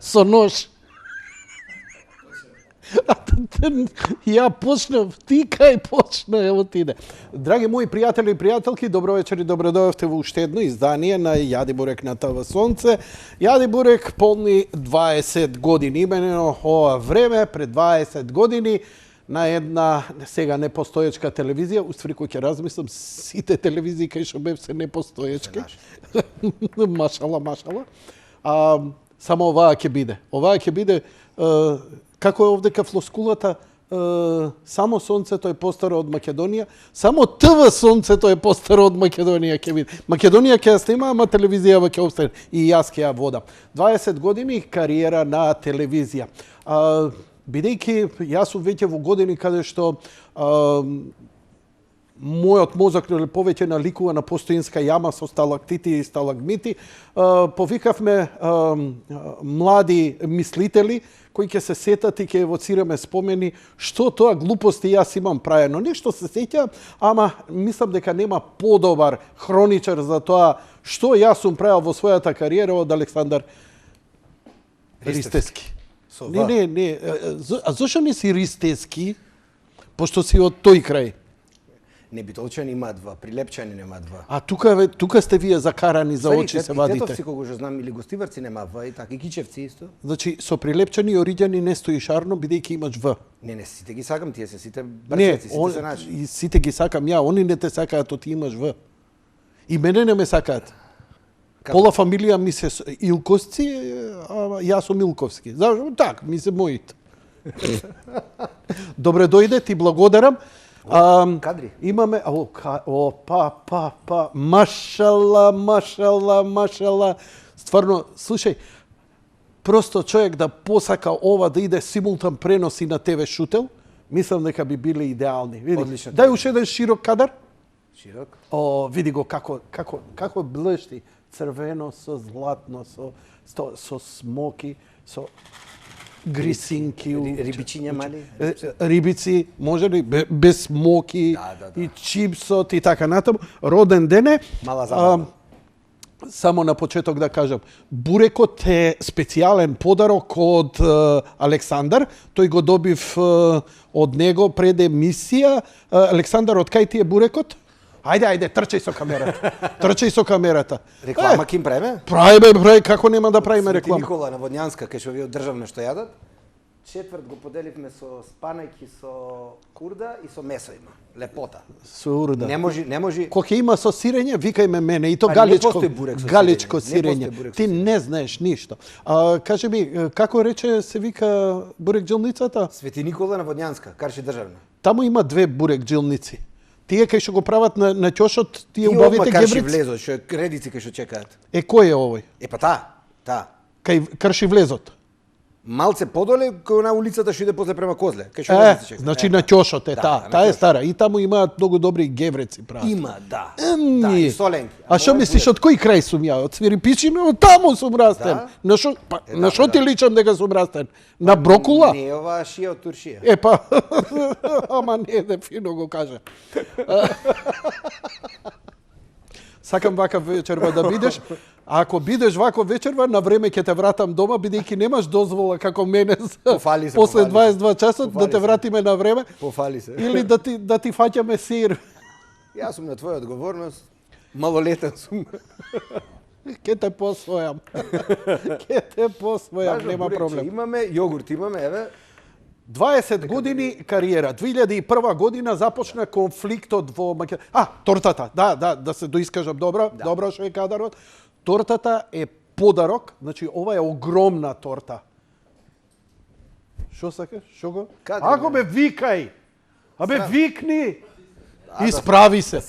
со нож. Ја почнав, ти кај почна, ево ти иде. Драги мои пријатели и пријателки, добро вечер и добро дојавте во уште едно издание на Јади Бурек на ТВ Сонце. Јади Бурек полни 20 години. Именно ова време, пред 20 години, на една сега непостоечка телевизија, уствари кој ќе размислам, сите телевизии кај што бев се непостоечки. Машала. Само оваа ќе биде. Оваа ќе биде како е овдека флоскулата, само Сонцето е постаро од Македонија, само ТВ Сонцето е постаро од Македонија ќе биде. Македонија ќе ја снима, ама телевизијава ќе обстане и јас ќе ја водам. 20 години кариера на телевизија. Бидејќи јас сум веќе во години каде што мојот мозок повеќе наликува на постоинска јама со сталактити и сталагмити, повикавме млади мислители кои ќе се сетат и ќе евоцираме спомени што тоа глупости јас имам праено. Нешто се сеќам, ама мислам дека нема подобар хроничар за тоа што јас сум правил во својата кариера од Александар Ристевски. Не. А зошто не си Ристевски? Пошто си од тој крај. Небитолчани има два, Прилепчани нема два. А тука сте вие закарани за очи се вадите. Тетовци кога што знам или Гостиварци нема В и така и Кичевци исто. Значи со Прилепчани и Ориѓани не стоиш арно бидејќи имаш В. Не, сите ги сакам, тие се сите брцеци, сите се наши. И сите ги сакам ја, они не те сакаат, ти имаш В. И мене не ме сакаат. Пола фамилија ми се Илковци, а јас сум Илковски. Зашто? Так, ми се моите. Добре дојде, ти благодарам. Кадри. Имаме, машала. Стварно, слушај, просто човек да посака ова да иде симултан преноси на ТВ Шутел, мислам дека би биле идеални. Види, Одлично. дај уште еден широк кадар. Широк. Види го како блешти, црвено со златно, со смоки, со грисинки, рибичиња мали, рибици, може ли без смоки и чипсот и така натаму. Роден ден е. Мала забава. Само на почеток да кажам, бурекот е специјален подарок од Александар. Тој го добив од него пред емисија. Александар, од кај ти е бурекот? Ајде, трчај со камерата. Реклама ким правиме? Прави, како нема да правиме реклама? Никола на Водњанска, кај што ви одржавме што јадат. Четврт го поделивме со спанајки со курда и со месо има. Лепота. Со урда. Не може. Кога има со сирење, викај мене, и то галичко сирење. Ти не знаеш ништо. Кажи ми, како рече се вика бурек джилницата? Свети Никола на Водњанска, карши државна. Таму има две бурек джилници. Тие кај што го прават на ќошот, тие убавите гебрици. И гебрици. влезот, што е редици кај што чекаат. Кој е овој? Па таа. Кај крши влезот. Малце подоле кој на улицата што иде после према Козле, кај што редици чекаат. Значи на ќошот е таа е стара. И таму имаат многу добри гебреци прават. Има, да. И соленки. А што мислиш од кој крај сум ја? Од Свирипичино, од таму сум растен. На што ти личам дека сум растен? На брокула? Не, ова шија од Туршија. Ама не, да фино го кажа. Сакам вака вечерва да бидеш. А ако бидеш вако вечерва, на време ќе те вратам дома, бидејќи немаш дозвола како мене после 22 часот да те вратиме на време. Пофали се. Или да ти фаќаме сир. Јас сум на твоја одговорност. Малолетен сум. Ке те посвојам, нема проблем. Имаме јогурт, еве. 20 години кариера. 2001 година започна конфликтот во Македонија. Тортата. Да се доискажам добро што е кадарот. Тортата е подарок, значи ова е огромна торта. Што сакаш? Што го? Ако бе викај. Викни. Исправи се.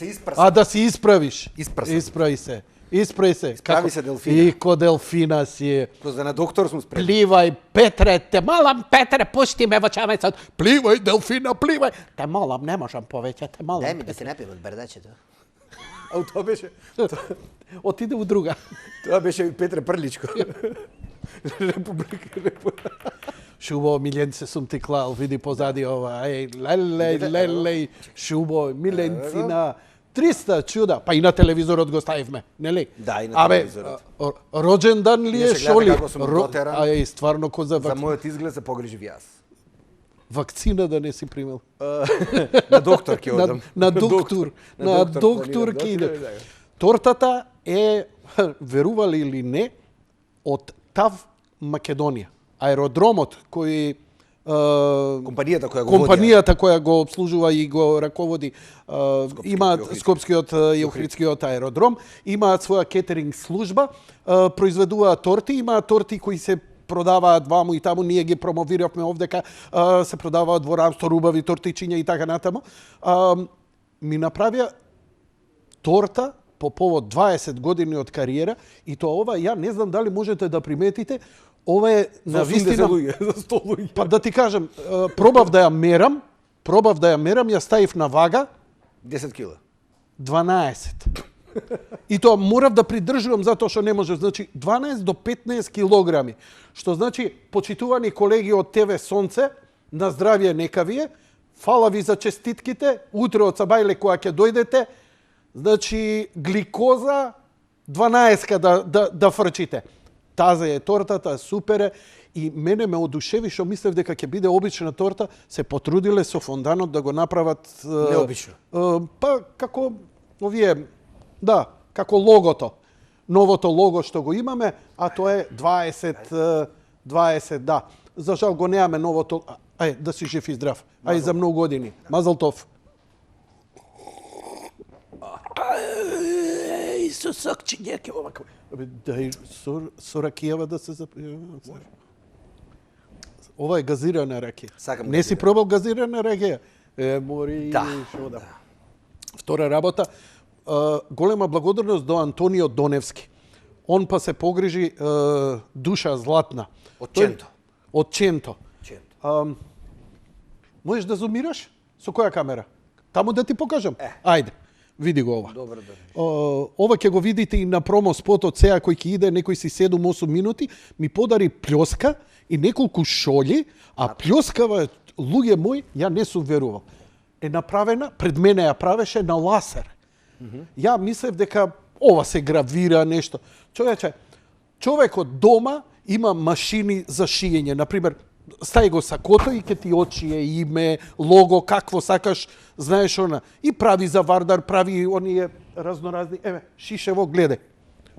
Да се исправиш. Исправи се. Исправи се Делфина. И ко Делфина си е. За на доктор сум спремен. Пливај, Петре, те молам, Петре, пушти ме во чамецот. Пливај, Делфина, пливај. Те молам, не можам повеќе, те молам. Дај ми да се напијам од бардачето. Тоа беше... Отиде у друга. Тоа беше Петре Прличко. Шубо, Миленце сум ти клал, види позади ова. Лелеј, шубо, Миленцина. 300 чуда. Па и на телевизорот го ставивме, нели? Да, и на телевизорот. Роđендан ли е, Ние се шо ли? гледа како сум дотеран. Ај, стварно ко за За мојот изглед се погрижив јас. вакцина да не си примил. На доктор ќе одам. На доктор. На доктор ќе иде. Тортата е, верували или не, од ТАВ Македонија. Аеродромот кој Компанијата која го води. компанијата која го обслужува и го раководи имаат Скопскиот и Охридскиот аеродром, имаат своја кетеринг служба, произведуваат торти, имаат торти кои се продаваат ваму и таму, ние ги промовиравме овдека, се продаваат во Рамстор, убави тортичиња и така натаму. Ми направија торта по повод 20 години од кариера и тоа ова, ја не знам дали можете да приметите, ова е на вистина... за 100 луѓе. Па да ти кажам, пробав да ја мерам, ја ставив на вага 10 кила. 12. И тоа морав да придржувам затоа што не може, значи 12 до 15 килограми. Што значи, почитувани колеги од ТВ Сонце, на здравје нека ви е, фала ви за честитките, утре од Сабајле кога ќе дојдете, значи гликоза 12 да фрчите. Таза е тортата, супер е. И мене ме одушеви што мислев дека ќе биде обична торта, се потрудиле со фонданот да го направат Необично. Па како овие, да, како логото. Новото лого што го имаме, а тоа е 20, да. За жал го немаме новото. Ај, да си жив и здрав. Ај за многу години. Мазалтов. Ај, со сокчиња ке овако. Дај со ракијава да се запијава. Ова е газирана ракија. Сакам Не си газирана. пробал газирана ракија? Мори, Да. шо да. Втора работа, голема благодарност до Антонио Доневски. Он па се погрижи душа златна. Од Ченто. Од Ченто. Ченто. Можеш да зумираш? Со која камера? Таму да ти покажам? Ајде, види го ова. Добро да. Ова ќе го видите и на промо спотот сега кој ќе иде некој си 7-8 минути, ми подари плјоска и неколку шолји, а плјоскава, луѓе мои, ја не сум верувал. Е направена, пред мене ја правеше на ласер. Ја мислев дека ова се гравира нешто. Човекот дома има машини за шиење. Например, стај го сакото и ќе ти очие име, лого, какво сакаш, знаеш она. И прави за Вардар, прави оние разноразни. Еве, шишево, гледај.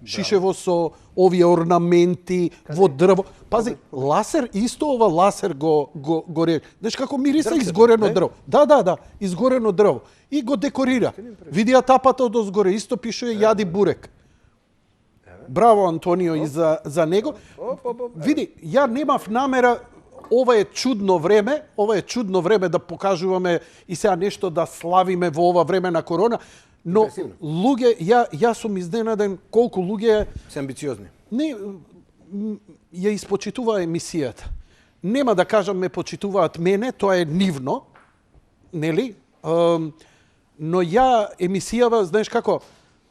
Шишево со овие орнаменти во дрво. Пази, ласер, исто ова ласер го ре. Знаеш како мириса изгорено дрво. Да, изгорено дрво. И го декорира. Види ја тапата од озгоре, исто пишува јади бурек. Браво, Антонио, и за него. Види, ја немав намера, ова е чудно време да покажуваме и сега нешто да славиме во ова време на корона, но луѓе, ја сум изненаден колку луѓе Се амбициозни. не ја испочитува емисијата. Нема да кажам ме почитуваат мене, тоа е нивно, нели? Но ја емисијава, знаеш како,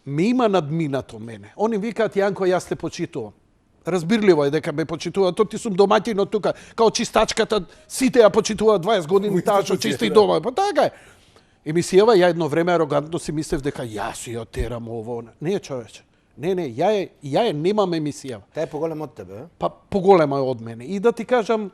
ме има надминато мене. Они викаат Јанко, јас те почитувам. Разбирливо е дека ме почитуваат, то ти сум доматино тука, као чистачката, сите ја почитуваат 20 години, таа што чисти дома. Па така е. Емисијава, ја едно време арогантно си мислев дека јас ја терам ово. Не, човече. Не, ја ја немам емисијава. Таа е поголема од тебе, Па поголема е од мене. И да ти кажам,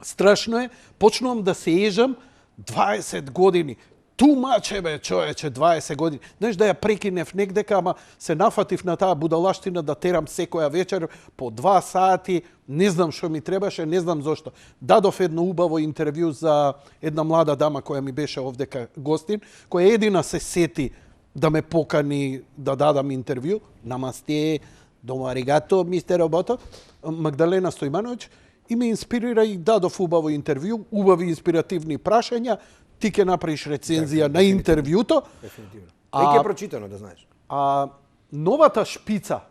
страшно е, почнувам да се ежам 20 години. Тумаче бе, човече, 20 години. Знаеш да ја прекинев негдека, ама се нафатив на таа будалаштина да терам секоја вечер по 2 сати, не знам што ми требаше, не знам зошто. Дадов едно убаво интервју за една млада дама која ми беше овдека гостин, која едина се сети да ме покани да дадам интервју. Намасте, дома аригато, мистер Робото, Магдалена Стојмановиќ, и ме инспирира и дадов убаво интервју, убави инспиративни прашања, ти ќе направиш рецензија на интервјуто. Дефинитивно. Веќе е прочитано, да знаеш. А новата шпица,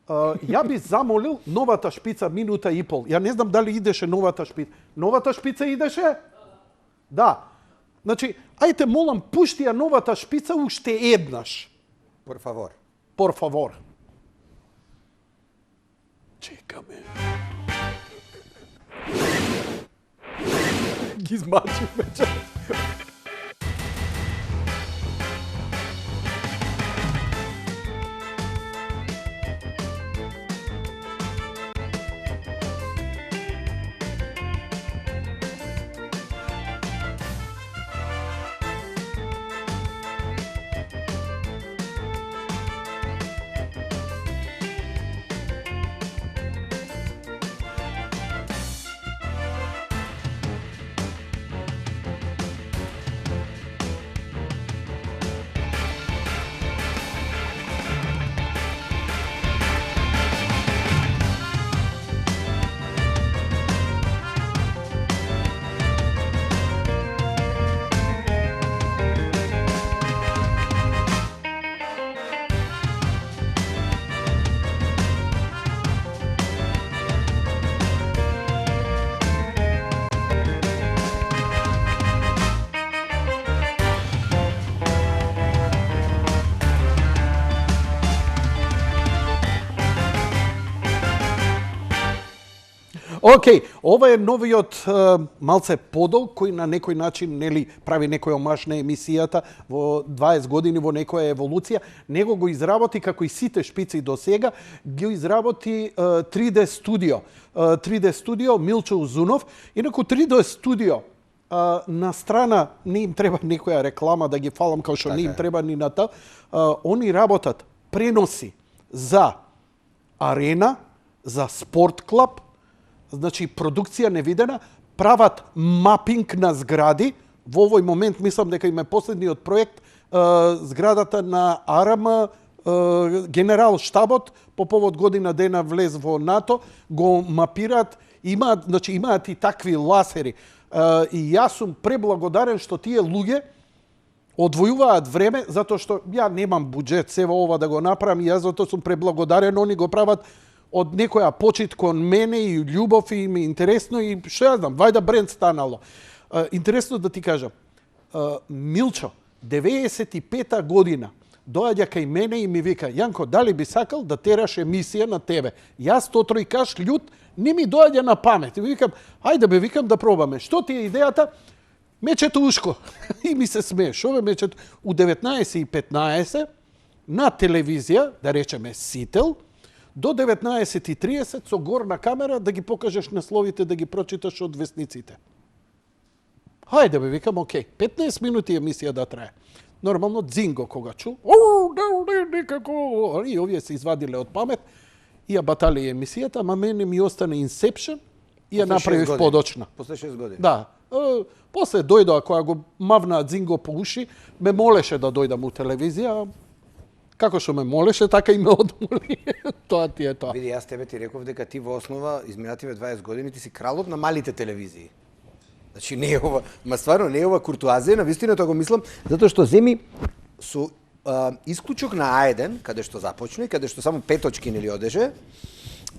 ја би замолил новата шпица минута и пол. Ја не знам дали идеше новата шпица. Новата шпица идеше? Да. Значи, ајте молам, пушти ја новата шпица уште еднаш. Por favor. Por favor. Чекаме. Ги измачив вече. Окей, ова е новиот малце подол кој на некој начин нели прави некој омаш на емисијата во 20 години во некоја еволуција. Него го изработи како и сите шпици до сега, ги изработи 3D студио. 3D студио Милчо Узунов. Инаку 3D студио на страна не им треба некоја реклама да ги фалам како што не им треба ни на та. Они работат преноси за арена, за спорт клуб, значи продукција невидена, прават мапинг на згради. Во овој момент мислам дека им е последниот проект зградата на АРМ, генерал штабот по повод година дена влез во НАТО, го мапираат, имаат и такви ласери. И јас сум преблагодарен што тие луѓе одвојуваат време, затоа што ја немам буџет сева ова да го направам, и јас затоа сум преблагодарен, они го прават од некоја почит кон мене и љубов и ми интересно и што ја знам, вајда бренд станало. Интересно да ти кажам, Милчо, 95-та година, доаѓа кај мене и ми вика: Јанко, дали би сакал да тераш емисија на тебе? Јас тотројкаш љут, не ми доаѓа на памет. И викам, ајде бе, викам да пробаме. Што ти е идејата? Мечето ушко. И ми се смее. Шо бе мечето? У 19:15 на телевизија, да речеме Сител, до 19:30 со горна камера да ги покажеш насловите, да ги прочиташ од весниците. Хајде бе, викам, окей, 15 минути емисија да трае. Нормално Дзинго кога чу, никако, и овие се извадиле од памет, и ја батали емисијата, ама мене ми остане Inception и ја направив подочна. После 6 години? Да. После дојдоа, која го мавна Дзинго по уши, ме молеше да дојдам у телевизија. Како што ме молеше, така и ме одмоли. Тоа ти е тоа. Види, јас тебе ти реков дека ти во основа, изминативе 20 години, ти си кралот на малите телевизии. Значи, не е ова, ма стварно не е ова куртуазија, на вистина тоа го мислам, затоа што земи со исклучок на А1, каде што започна и каде што само 5 точки нели одеше,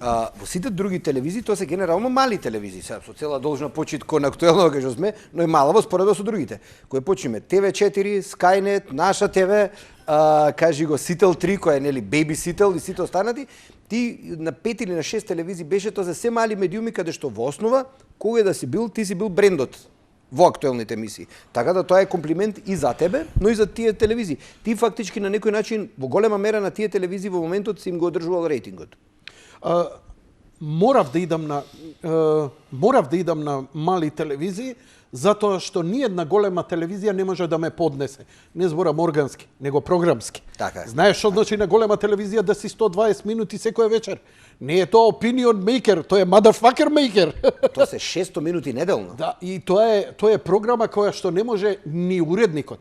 во сите други телевизии, тоа се генерално мали телевизии, со цела должна почит кон актуелно кај што сме, но и мала во споредба со другите. Кој почиме TV4, Skynet, Наша ТВ, кажи го Сител 3, која е нели Baby Сител и сите останати, ти на 5 или на 6 телевизии беше тоа за се мали медиуми каде што во основа, кога да си бил, ти си бил брендот во актуелните емисии. Така да тоа е комплимент и за тебе, но и за тие телевизии. Ти фактички на некој начин во голема мера на тие телевизии во моментот си им го одржувал рейтингот. Морав да идам на мали телевизии, затоа што ни една голема телевизија не може да ме поднесе. Не зборам органски, него програмски. Така е. Знаеш што значи на голема телевизија да си 120 минути секоја вечер? Не е тоа opinion maker, тоа е motherfucker maker. Тоа се 600 минути неделно. Да, и тоа е програма која што не може ни уредникот.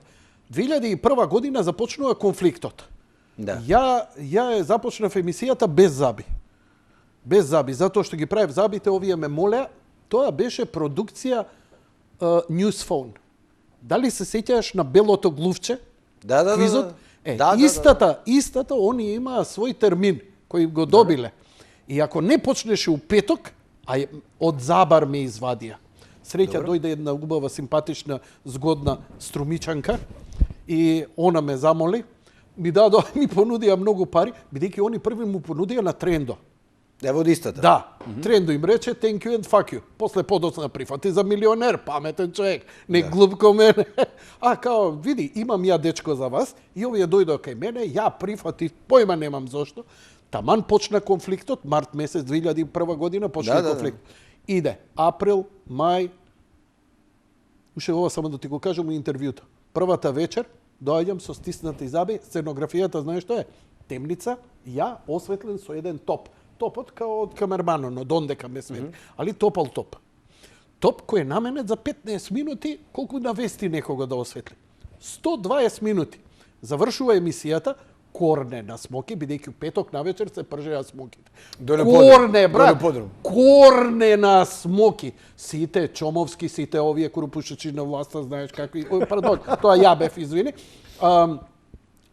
2001 година започнува конфликтот. Да. Ја започнав емисијата без заби. Без заби, затоа што ги правев забите, овие ме молеа. Тоа беше продукција Newsphone. Дали се сеќаваш на белото глувче? Да. Квизот? Истата, они имаа свој термин кој го добиле. И ако не почнеше у петок, од забар ме извадија. Среќа дојде една убава, симпатична, згодна струмичанка и она ме замоли. Ми понудија многу пари, бидејќи они први му понудија на Трендо. Ево од истата. Да, Трендо им рече thank you and fuck you. После подоцна прифати за милионер, паметен човек, не глуп ко мене. Као, види, имам ја дечко за вас, и овие дојдоа кај мене, ја прифати, појма немам зошто. Таман почна конфликтот, март месец 2001 година почна конфликт. Иде април, мај, уште ова само да ти го кажам у интервјуто. Првата вечер доаѓам со стиснати заби, сценографијата знаеш што е? Темница, ја осветлен со еден топ. Топот као од камерманот, од ондека ме свети. Али топал топ. Топ кој е наменет за 15 минути, колку навести некого да осветли. 120 минути. Завршува емисијата, корне на смоки, бидејќи петок на вечер се пржеа смоките. Корне, брат, корне на смоки. Сите Чомовски, сите овие корупушачи на власта, знаеш какви... Пардон, тоа ја бев, извини.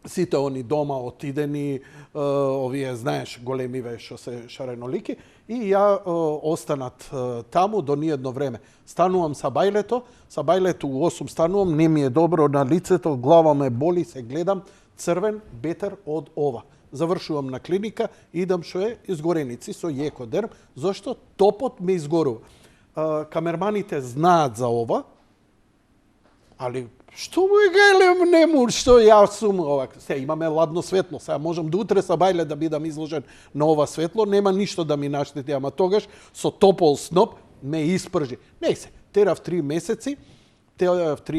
Сите они дома отидени, овие, знаеш, големиве што се шаренолики, и ја останат таму до ниедно време. Станувам са бајлето у 8 станувам, не ми е добро на лицето, глава ме боли, се гледам, црвен бетер од ова. Завршувам на клиника, идам што е изгореници со екодерм, зашто топот ме изгорува. Камерманите знаат за ова, али што му е гелем нему, што јас сум овак. Се, имаме ладно светло, сега можам до утре са бајле да бидам изложен на ова светло, нема ништо да ми наштети, ама тогаш со топол сноп ме испржи. Не се, терав 3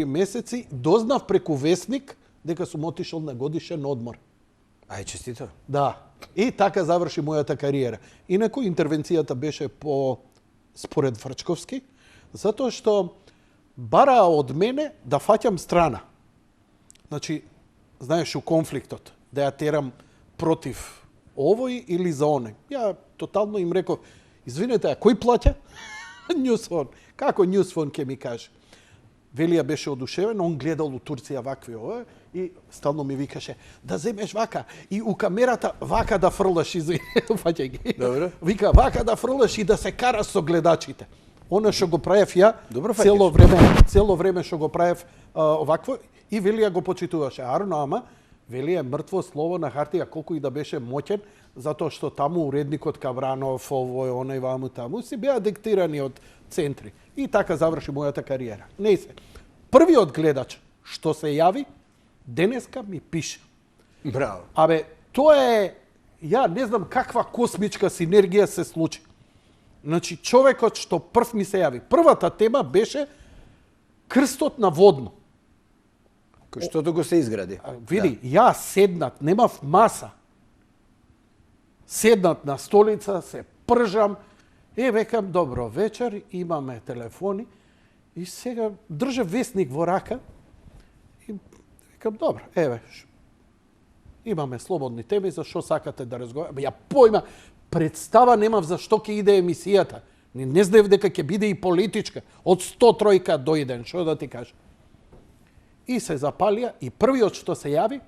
месеци, дознав преку вестник дека сум отишол на годишен одмор. Ај, честито. Да. И така заврши мојата кариера. Инаку интервенцијата беше според Фрчковски, затоа што бараа од мене да фаќам страна. Значи, знаеш, у конфликтот, да ја терам против овој или за оној. Ја тотално им реков, извинете, а кој плаќа? Ньюсфон. Како Ньюсфон ќе ми каже? Велија беше одушевен, он гледал у Турција вакви ова и стално ми викаше да земеш вака и у камерата вака да фрлаш, фаќај ги. Добро. Вика вака да фрлаш и да се кара со гледачите. Она што го правев ја Добро цело време што го правев овакво и Велија го почитуваше. Арно, ама Велија мртво слово на хартија, колку и да беше моќен, затоа што таму уредникот Кавранов, овој, оној, ваму таму, си беа диктирани од центри. И така заврши мојата кариера. Не се. Првиот гледач што се јави, денеска ми пише. Браво. Абе, тоа е, ја не знам каква космичка синергија се случи. Значи, човекот што прв ми се јави. Првата тема беше крстот на Водно. Кој штото го се изгради. Види, јас седнат, немав маса. Седнат на столица, се пржам, векам, добро вечер, имаме телефони, и сега држа вестник во рака, и векам, добро, имаме слободни теми, за што сакате да разговараме. Ја појма, представа немав за што ќе иде емисијата. Не знаев дека ќе биде и политичка. Од 103 дојден, што да ти кажам. И се запалија, и првиот што се јави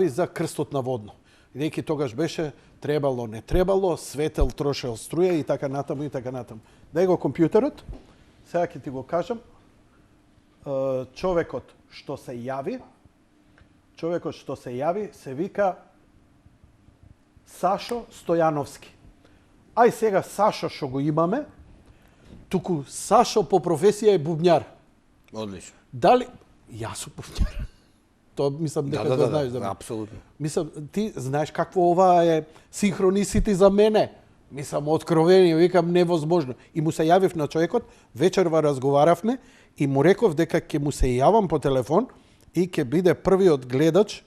за крстот на Водно. Бидејќи тогаш беше требало, не требало, светел трошел струја и така натаму и така натаму. Дај го компјутерот, сега ќе ти го кажам. Човекот што се јави се вика Сашо Стојановски. Ај сега Сашо што го имаме, туку Сашо по професија е бубњар. Одлично. Дали јас сум бубњар? Тоа мислам дека го знаеш за мене. Апсолутно. Мислам, ти знаеш какво ова е синхронисити за мене. Мислам, откровение, викам невозможно. И му се јавив на човекот, вечерва разговаравме и му реков дека ќе му се јавам по телефон и ќе биде првиот гледач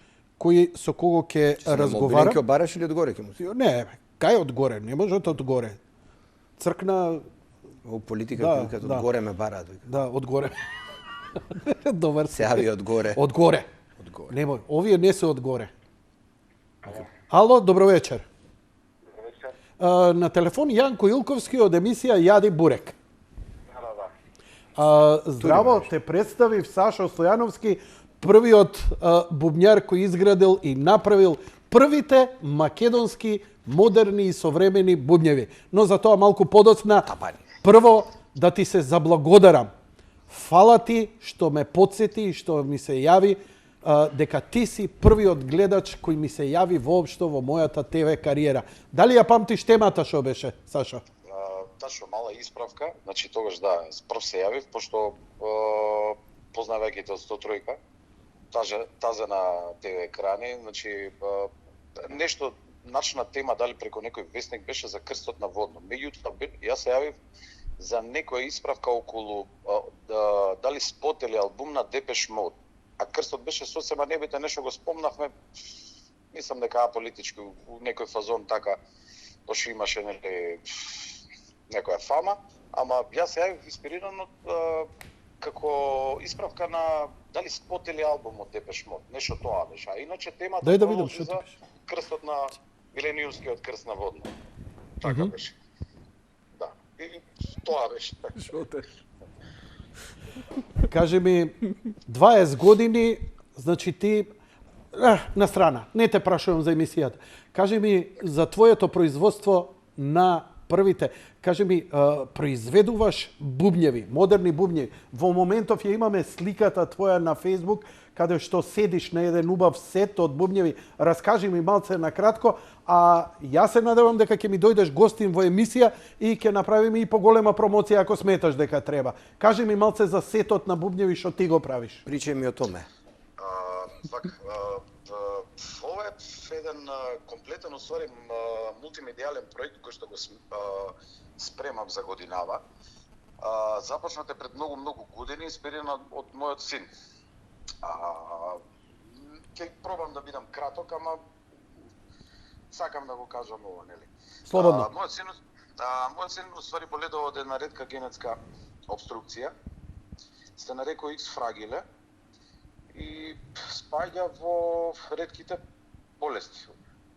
со кого ќе разговарам. Ќе обараш или одгоре ќе му се? Не, кај одгоре, не може одгоре. Цркна. Во политика како одгоре ме бараат. Да, одгоре. Добар се јави одгоре. Одгоре. Немој, овие не се одгоре. Ало, добро вечер. Добро вечер. На телефон Јанко Илковски од емисија Јади бурек. Здраво, те представив Сашо Стојановски, првиот бубњар кој изградил и направил првите македонски модерни и современи бубњеви. Но за тоа малку подоцна. Прво да ти се заблагодарам. Фала ти што ме подсети и што ми се јави дека ти си првиот гледач кој ми се јави воопшто во мојата ТВ кариера. Дали ја памтиш темата што беше, Сашо? Тачно мала исправка, значи тогаш да, прв се јавив, пошто познавајќи те од 103-ка, таза на ТВ екрани, значи нешто начна тема дали преку некој вестник беше за крстот на Водно. Меѓутоа јас се јавив за некоја исправка околу дали спот или албум на Депеш Мод. А крстот беше сосема небитен, нешто го спомнавме, мислам дека политички у некој фазон така, пошто имаше некоја фама, ама јас се јавив инспириран од како исправка на дали спот или албум од Депеш Мод, нешто тоа беше. А иначе темата Дај да видам што ти пише. Крстот на милениумскиот крст на Водно. Така беше. Да. И тоа беше. Кажи ми, 20 години, значи ти, на страна, не те прашувам за емисијата. Кажи ми за твоето производство на првите. Кажи ми, произведуваш бубњеви, модерни бубњеви. Во моментов ја имаме сликата твоја на Facebook, каде што седиш на еден убав сет од бубњеви. Раскажи ми малце на кратко, а јас се надевам дека ќе ми дојдеш гостин во емисија и ќе направиме и поголема промоција ако сметаш дека треба. Кажи ми малце за сетот на бубњеви што ти го правиш. Причај ми о томе. Ова е еден комплетен, усвари, мултимедијален проект кој што го спремам за годинава. Започнат е пред многу години, инспириран од мојот син. Ќе пробам да бидам краток, ама сакам да го кажам ово, нели? Слободно. Мојот син усвари боледува од една ретка генетска обструкција, се нарекува X fragile, и спаѓа во ретките болести.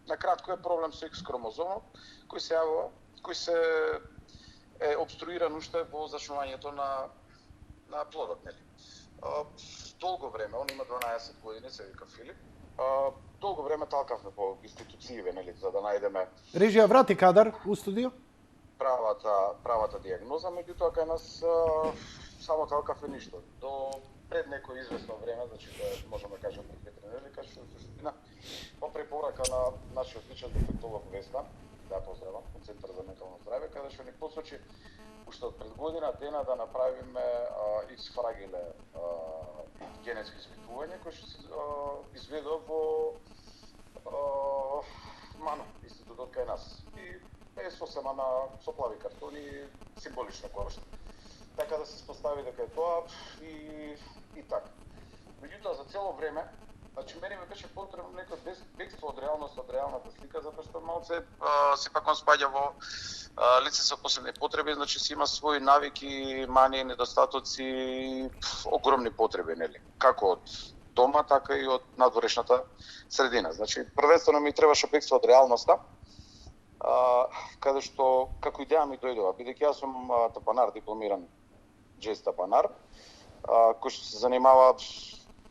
Накратко е проблем со X хромозомот, кој се јавува, кој се е обструиран уште во зачнувањето на плодот, нели? Долго време, он има 12 години, се вика Филип. Долго време талкавме по институцииве, нели, за да најдеме Режија врати кадар у студио. правата диагноза, меѓутоа кај нас само талкаве ништо. До пред некој известно време, значи да можеме да кажеме пред 2 недели, кај што се суштина по препорака на нашиот личен дефектолог Весна, да поздравам, од Центар за ментално здравје, каде што ни посочи уште од пред година дена да направиме X fragile генетски испитување кој што се изведува во МАНО, институтот кај нас. И е сосема на соплави картони, символична кошта. Така да се спостави дека е тоа и така. Меѓутоа за цело време, значи мене ми беше потребно некој бегство од реалност, од реалната слика, затоа што малце сепак он спаѓа во лице со посебни потреби, значи си има своји навики, мании, недостатоци, огромни потреби, нели? Како од дома, така и од надворешната средина. Значи првенствено ми требаше бегство од реалноста, каде што како идеја ми дојдува, бидејќи јас сум тапанар, дипломиран джез тапанар, кој што се занимава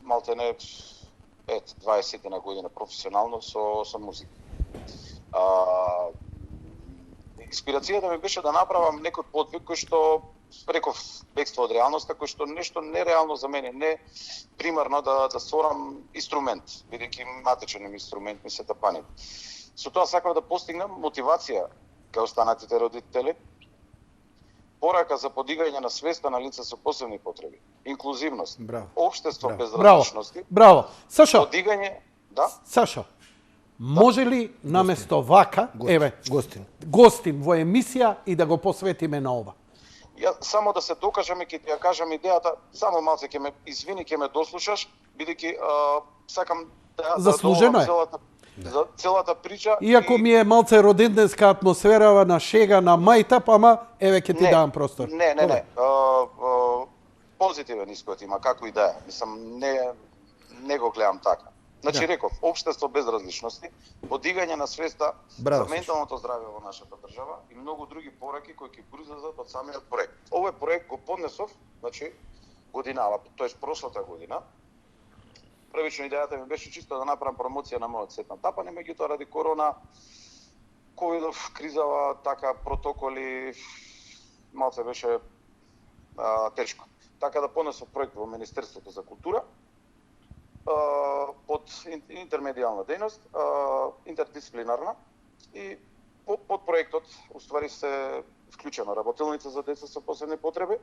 малтене 20 на година професионално со музика. Инспирацијата ми беше да направам некој подвиг кој што реков бегство од реалноста, кој што нешто нереално за мене, не примарно да сорам инструмент, бидејќи матечен инструмент ми се тапаните. Со тоа сакав да постигнам мотивација кај останатите родители, порака за подигање на свеста на лица со посебни потреби, инклузивност, општество без различности. Браво. Сашо, подигање, да? Сашо, може ли наместо вака, гостин во емисија и да го посветиме на ова? Ја само да се докажам и ќе ти ја кажам идејата, само малце ќе ме извини, ќе ме дослушаш, бидејќи сакам да заслужено е. За целата прича. Иако ми е малце роденденска атмосфера на шега на мајтап, ама еве ќе ти давам простор. Не. Позитивен исход има, како и да е. Мислам, не го гледам така. Значи реков, општество без различности, подигање на свеста за менталното здравје во нашата држава и многу други пораки кои ќе произлезат од самиот проект. Овој проект го поднесов, значи годинава, тоест прошлата година. Првично идејата ми беше чисто да направам промоција на мојот сет на тапане, меѓутоа ради корона, ковидов, кризава, така протоколи, малце беше тешко. Така да понесов проект во Министерството за култура, под интермедијална дејност, интердисциплинарна, и под проектот уствари се вклучена работилница за деца со посебни потреби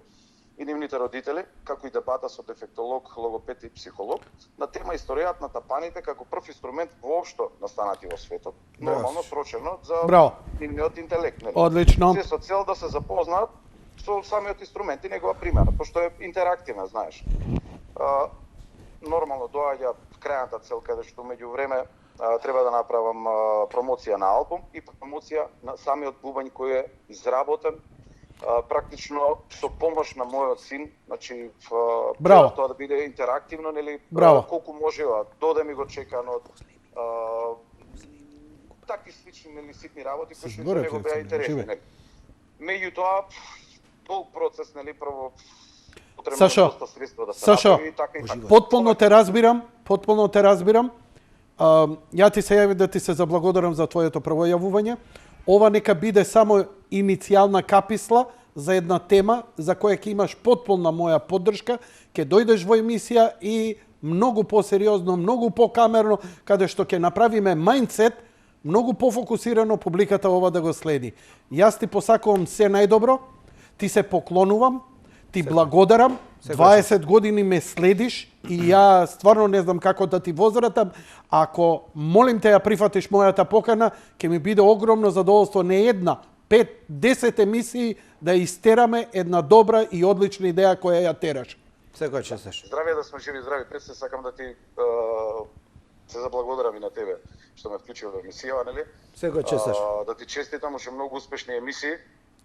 и нивните родители, како и дебата со дефектолог, логопед и психолог, на тема историјата на тапаните како прв инструмент воопшто настанати во светот, нормално срочено за нивниот интелект. Одлично. Се со цел да се запознаат со самиот инструмент и негова примена, пошто е интерактивна, знаеш. Нормално доаѓа крајната цел, каде што меѓу време треба да направам промоција на албум и промоција на самиот бубањ кој е изработен практично со помош на мојот син, значи тоа да биде интерактивно, нели, колку можева, доде ми го чекано, такви слични, нели, ситни работи кои што него беа интересни, нели. Меѓутоа, долг процес, нели, прво потребно доста средства да се направи и така и така. Потполно те разбирам. Ја ти се јави да ти се заблагодарам за твоето прво јавување. ова нека биде само иницијална каписла за една тема за која ќе имаш потполна моја поддршка, ќе дојдеш во емисија и многу посериозно, многу покамерно, каде што ќе направиме мајндсет, многу пофокусирано публиката ова да го следи. Јас ти посакувам се најдобро, ти се поклонувам, ти благодарам, 20 години ме следиш и ја стварно не знам како да ти возвратам. Ако молим те ја прифатиш мојата покана, ќе ми биде огромно задоволство не една, 5, 10 емисии да истераме една добра и одлична идеја која ја тераш. Секој час. Здраве, да сме живи, здрави. Пред се сакам да ти се заблагодарам и на тебе што ме вклучи во емисија, нели? Секој час. Да ти честитам уште многу успешни емисии.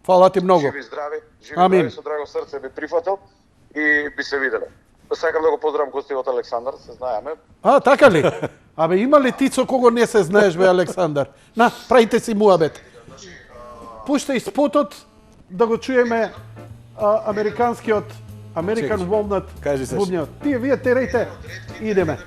Фала ти многу. Живи, здрави, Амин. со драго срце би прифатил и би се виделе. Сакам да го поздравам гостивот Александар, се знаеме. А, така ли? Абе, има ли ти со кого не се знаеш, бе, Александар? На, правите си муабет. Пуштај спотот да го чуеме американскиот American Walnut Кажи, Саш. бубњот. Тие, вие терајте, идеме.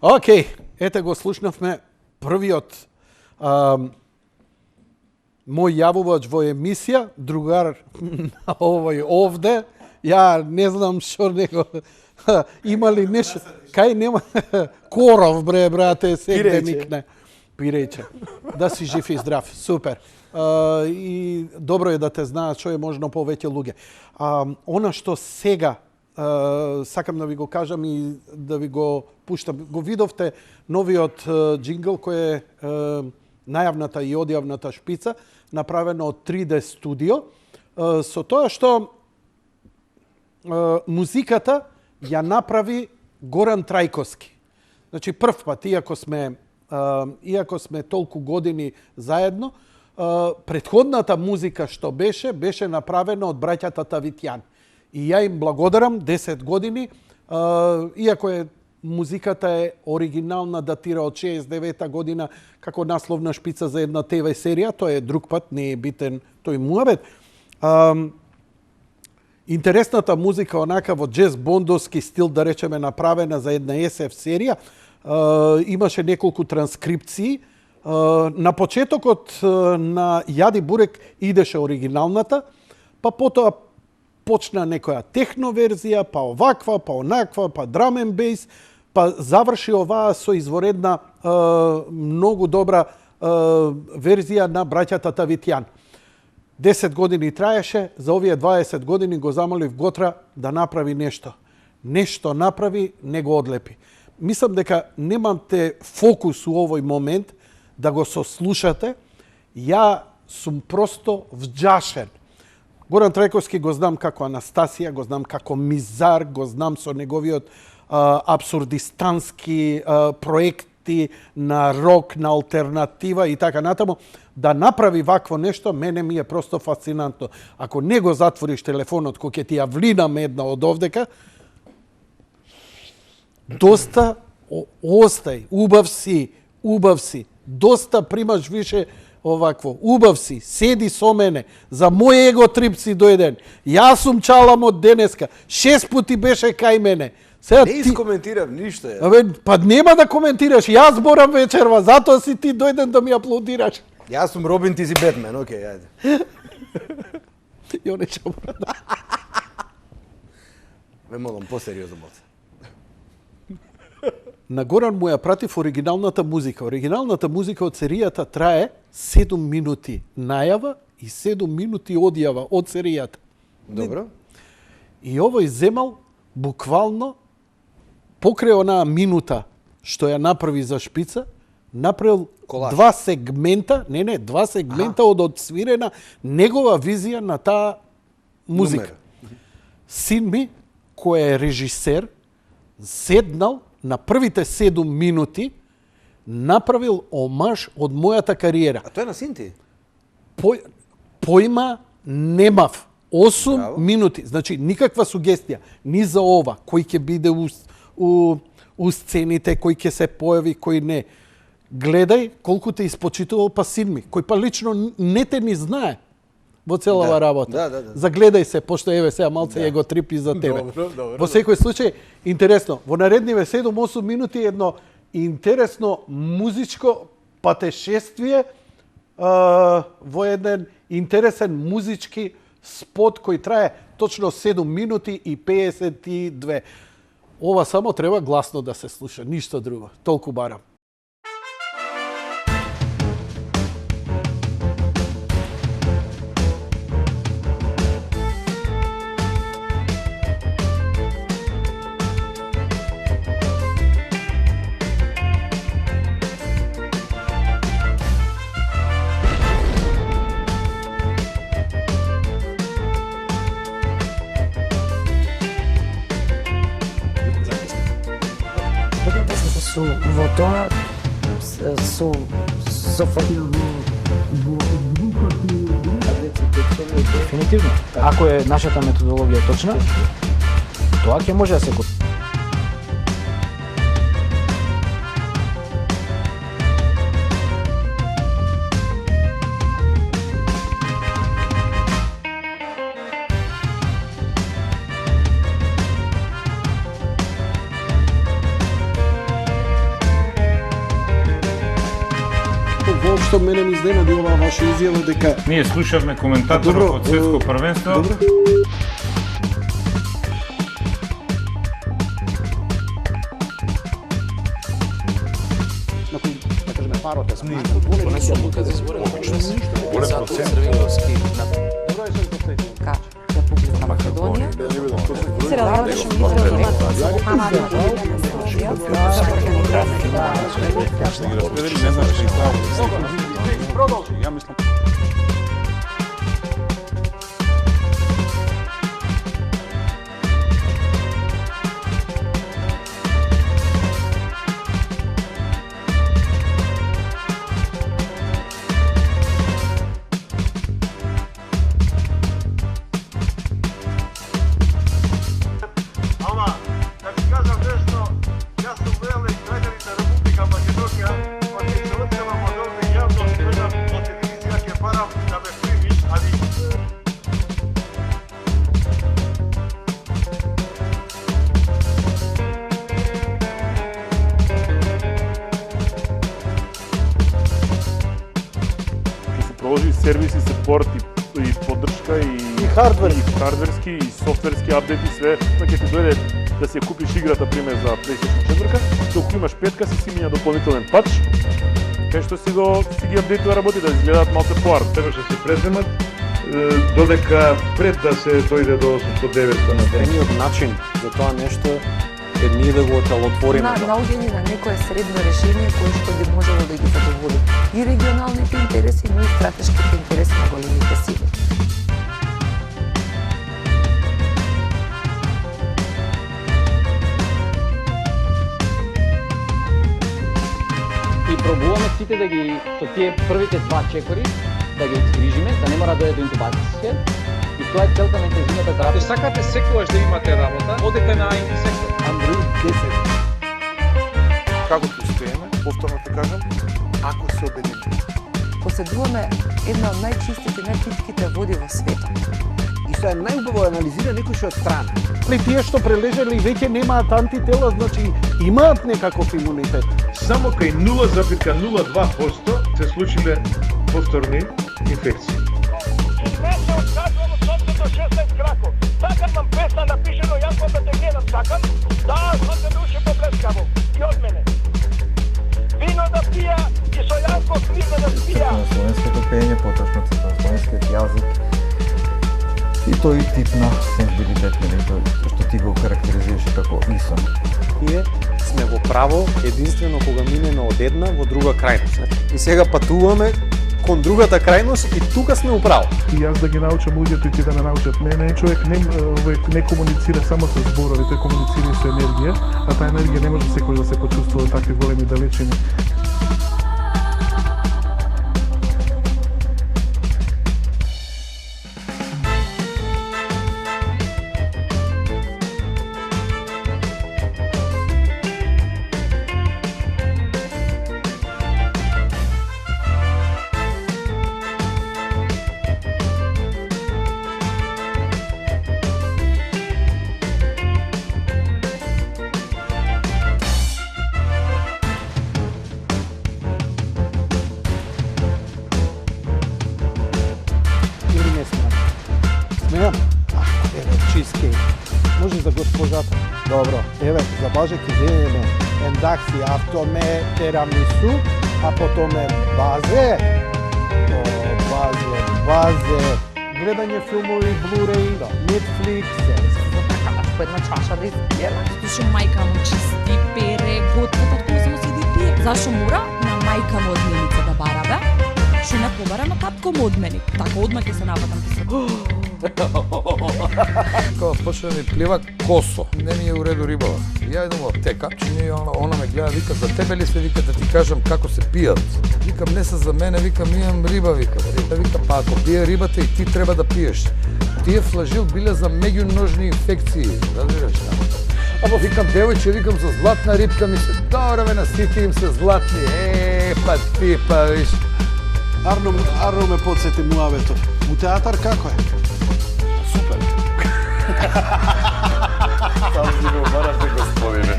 Океј, ете го слушнавме првиот мој јавувач во емисија, другар на овој овде, Ја не знам што него. Има ли нешто? Кај нема? Коров, брате, сега Пирејче. никне. Пирејче. Да си жив и здрав. Супер. И добро е да те знаат што е можно повеќе луѓе. Она што сега сакам да ви го кажам и да ви го пуштам. Го видовте новиот джингл кој е најавната и одјавната шпица, направено од 3D студио, со тоа што музиката ја направи Горан Трајковски. Значи прв пат, иако сме толку години заедно, претходната музика што беше направена од браќата Тавитјан. И ја им благодарам 10 години, иако музиката е оригинална, датира од 69 година, како насловна шпица за една ТВ серија, тоа е друг пат, не е битен тој муабет. Интересната музика, онака во джез бондовски стил, да речеме, направена за една SF серија, имаше неколку транскрипции. На почетокот на Јади Бурек идеше оригиналната, па потоа почна некоја техно верзија, па оваква, па онаква, па драм н бейс, па заврши оваа со изворедна многу добра верзија на браќата Тавитјан. 10 години траеше, за овие 20 години го замолив Готра да направи нешто. Нешто направи, не го одлепи. Мислам дека немате фокус у овој момент да го сослушате. Ја сум просто вџашен. Горан Трајковски го знам како Анастасија, го знам како Мизар, го знам со неговиот абсурдистански проекти на рок, на алтернатива и така натаму. Да направи вакво нешто, мене ми е просто фасцинантно. Ако не го затвориш телефонот, кој ќе ти ја влинам една од овдека, доста остај, убав си, доста примаш више овакво, убав си, седи со мене, за мој его трип си дојден. Јас сум чалам од денеска, 6 пути беше кај мене. Сега Не искоментирам ништо. Па нема да коментираш, јас зборам вечерва, затоа си ти дојден да ми аплодираш. Јас сум Робин, ти си Бетмен, окей, ајде. Ја не ќе мора да. Ме молам, посериозно моце. На Горан му ја пратив оригиналната музика. Оригиналната музика од серијата трае 7 минути најава и 7 минути одјава од серијата. Добро. И овој земал буквално покрај онаа минута што ја направи за шпица, направил Колаж. два сегмента од одсвирена негова визија на таа музика. Син ми, кој е режисер, седнал на првите 7 минути, направил омаж од мојата кариера. А тоа е на син ти? Појма немав. 8 Браво. минути. Значи, никаква сугестија. Ни за ова, кој ќе биде у сцените, кој ќе се појави, кој не. Гледај колку те испочитувал па син ми, кој па лично не те ни знае во целава работа. Да. Загледај се, пошто еве сега малце ја го трипи за тебе. Добро. Во секој случај, интересно, во наредниве 7-8 минути едно интересно музичко патешествие во еден интересен музички спот кој трае точно 7 минути и 52. Ова само треба гласно да се слуша, ништо друго. Толку барам. Во тоа со Дефинитивно. Ако е нашата методологија точна, тоа ќе може да се го... Воопшто мене ми изненади оваа ваша изјава дека Ние слушавме коментаторот од светско првенство. Добро. Ka Република Македонија. Се различни изрази Проложи сервиси, сепорт и поддршка и хардверски и софтверски апдети, све, па ќе ти дојде да си ја купиш играта пример за PlayStation 4, докато имаш 5 си миња дополнителен патч, кај што си ги апдейтува работи да изгледаат малку поар. Требаше да се преземат додека пред да се дојде до 800-900 на ден. Едниот начин за тоа нешто е ние да го отелотвориме. наоѓање на некое средно решение кое што би можело да ги задоволи и регионалните интереси, но и стратешките интереси на големите сили. И пробуваме сите да ги со тие првите два чекори да ги изгрижиме, да не мора да дојде до интубација. И тоа е целта на интензивната терапија. Ако сакате секогаш да имате работа, одете на интензивен Android 10. Како ќе успееме, повторно ќе кажам, ако се обединиме. Поседуваме една од најчистите, најпитките води во светот. И што е најубаво анализира некој што е од страна. Тие што прележали веќе немаат антитела, значи имаат некаков имунитет. Само кај 0,02% се случиле повторни инфекции. Не се отказвам од собствено 16 краков. Сакам нам песна напишено Јанко да те гледам, сакам. Да, со се души поплескаво. И од мене. Вино да пија и со Јанко книга да спија. На словенското пење, поточно на словенскиот јазик и тој тип на сензибилитет, што ти го карактеризираше како ИСО. Ние сме во право единствено кога минеме од една во друга крајност. И сега патуваме кон другата крајност и тука сме управо. И јас да ги научам луѓето и ти да ме научат мене, човек не комуницира само со зборови, тој комуницира и со енергија, а таа енергија не може секој да се почувствува такви големи далечини. Смеам? Еве, чизкейк. Може за госпожата? Добро. Еве, за Боже ќе земеме ендакси автоме терамису, а потоме базе. Базе. Гледање филмови, Blu-ray, Netflix. По една чаша да изпиеме. Зашо мајка му чисти, пере, готва, татко му само седи и пие. Зашо мора на мајка му одменица да барабе? Шо не побара на татко му одмени. Така одма ќе се нападам ќе се. Кога почне да ми плива косо, не ми е у реду рибава. Ја идам во аптека, че она ме гледа, вика, за тебе ли сме, вика, да ти кажам како се пијат. Викам, не се за мене, викам, имам риба, викам. Вика, па ако пие рибата и ти треба да пиеш. Тие флажил биле за меѓуножни инфекции, разбираш? Ама викам, девојче, викам, за златна рибка ми се, добре ме насити им се златни, па ти, па виш. Арно ме подсети муавето. У театар како е? Супер. Сам си го барате, господине.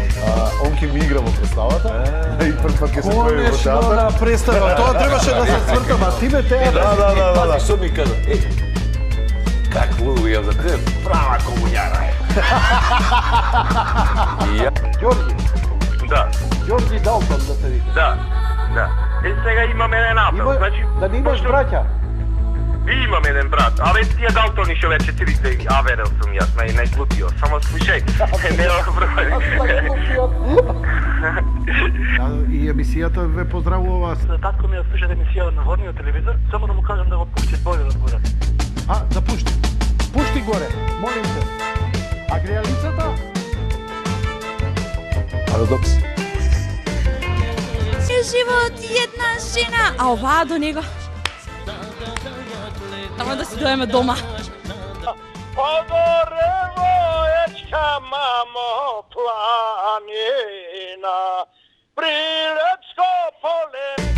Он ќе ми игра во представата и прв пат ќе се појави во театар. Конечно на представа, тоа требаше да се свртам, а ти бе театар. Да. Што ми кажа? Как луѓе ја за те права комуњара е. Ѓорги. Да. Ѓорги Далтон да те вика. Да. сега имам еден апел. Значи, да не имаш браќа? Имам еден брат. Абе, тие Далтони што вече трите аверел сум јас, најглупиот. Само слушај, нема проблем. И емисијата ве поздравува. Татко ми ја слуша емисија на горниот телевизор, само да му кажам да го пушти боле одгоре. Да пушти. Пушти горе, молим те. А грејалицата? Парадокс. Живот една жена, а оваа до него. Само да си доеме дома. Подорево ечка мамо планина, Прилепско поле.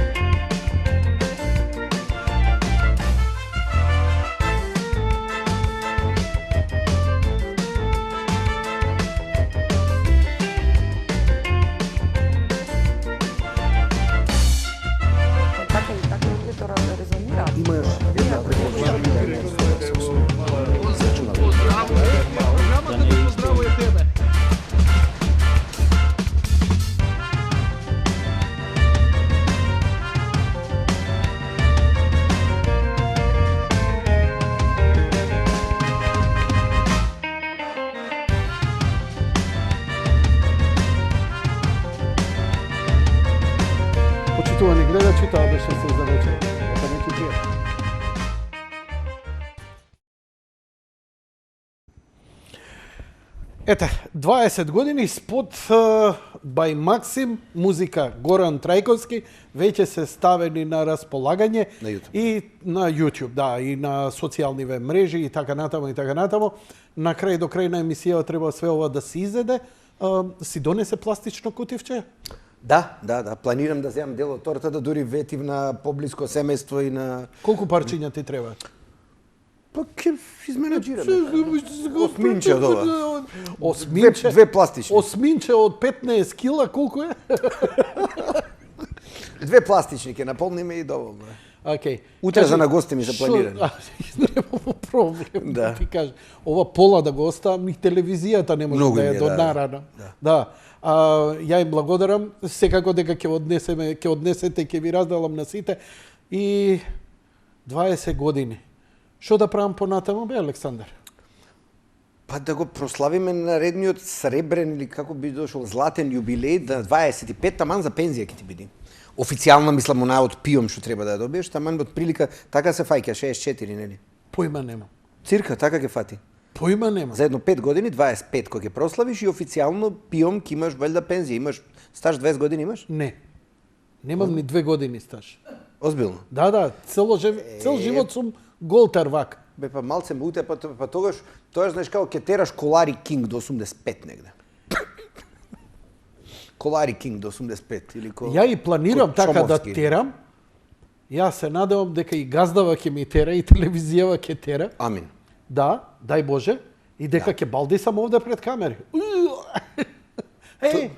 Така то резонира. Има една Програмата да поздравува тебе. Почитувани гледачи, тоа беше се за вечер. Нека не ти пријатно. Ете, 20 години спот Бај Максим, музика Горан Трајковски, веќе се ставени на располагање на YouTube. И на YouTube, да, и на социјалниве мрежи и така натаму и така натаму. На крај до крај на емисија треба све ова да се изеде. Си донесе пластично кутивче? Да, планирам да земам дел од тортата, дури ветив на поблиско семејство и на... Колку парчиња ти треба? Па ќе изменаџираме. Осминче од ова. Осминче? Две пластични. Осминче од 15 кила, колку е? Две пластични ќе наполниме и доволно. Океј. Утре за на гости ми се планирани. Немamo проблем, да ти кажа. Ова пола да го оставам, и телевизијата не може да е донарана. Да. Ја им благодарам, секако дека ќе однесете, ќе ви раздалам на сите. И 20 години. Што да правам понатаму, бе, Александар? Па да го прославиме наредниот сребрен или како би дошол златен јубилеј на 25, таман за пензија ќе ти биде. Официјално мислам она од пиом што треба да ја добиеш, таман од прилика така се фаќа 64, нели? Поима нема. Цирка така ќе фати. Поима нема. За едно 5 години, 25 кога ќе прославиш и официјално пиом ќе имаш валјда пензија. Имаш стаж 20 години имаш? Не. Немам ни 2 години стаж. Озбилно? Да, цел живот сум голтарвак. Бе, па малце муте, па тогаш знаеш како ќе тераш Колари Кинг до 85 негде. Колари Кинг до 85 или Ја и планирам така да терам. Ја се надевам дека и газдава ќе ми тера и телевизијава ќе тера. Амин. Да, дај Боже. И дека ќе балдисам овде пред камери.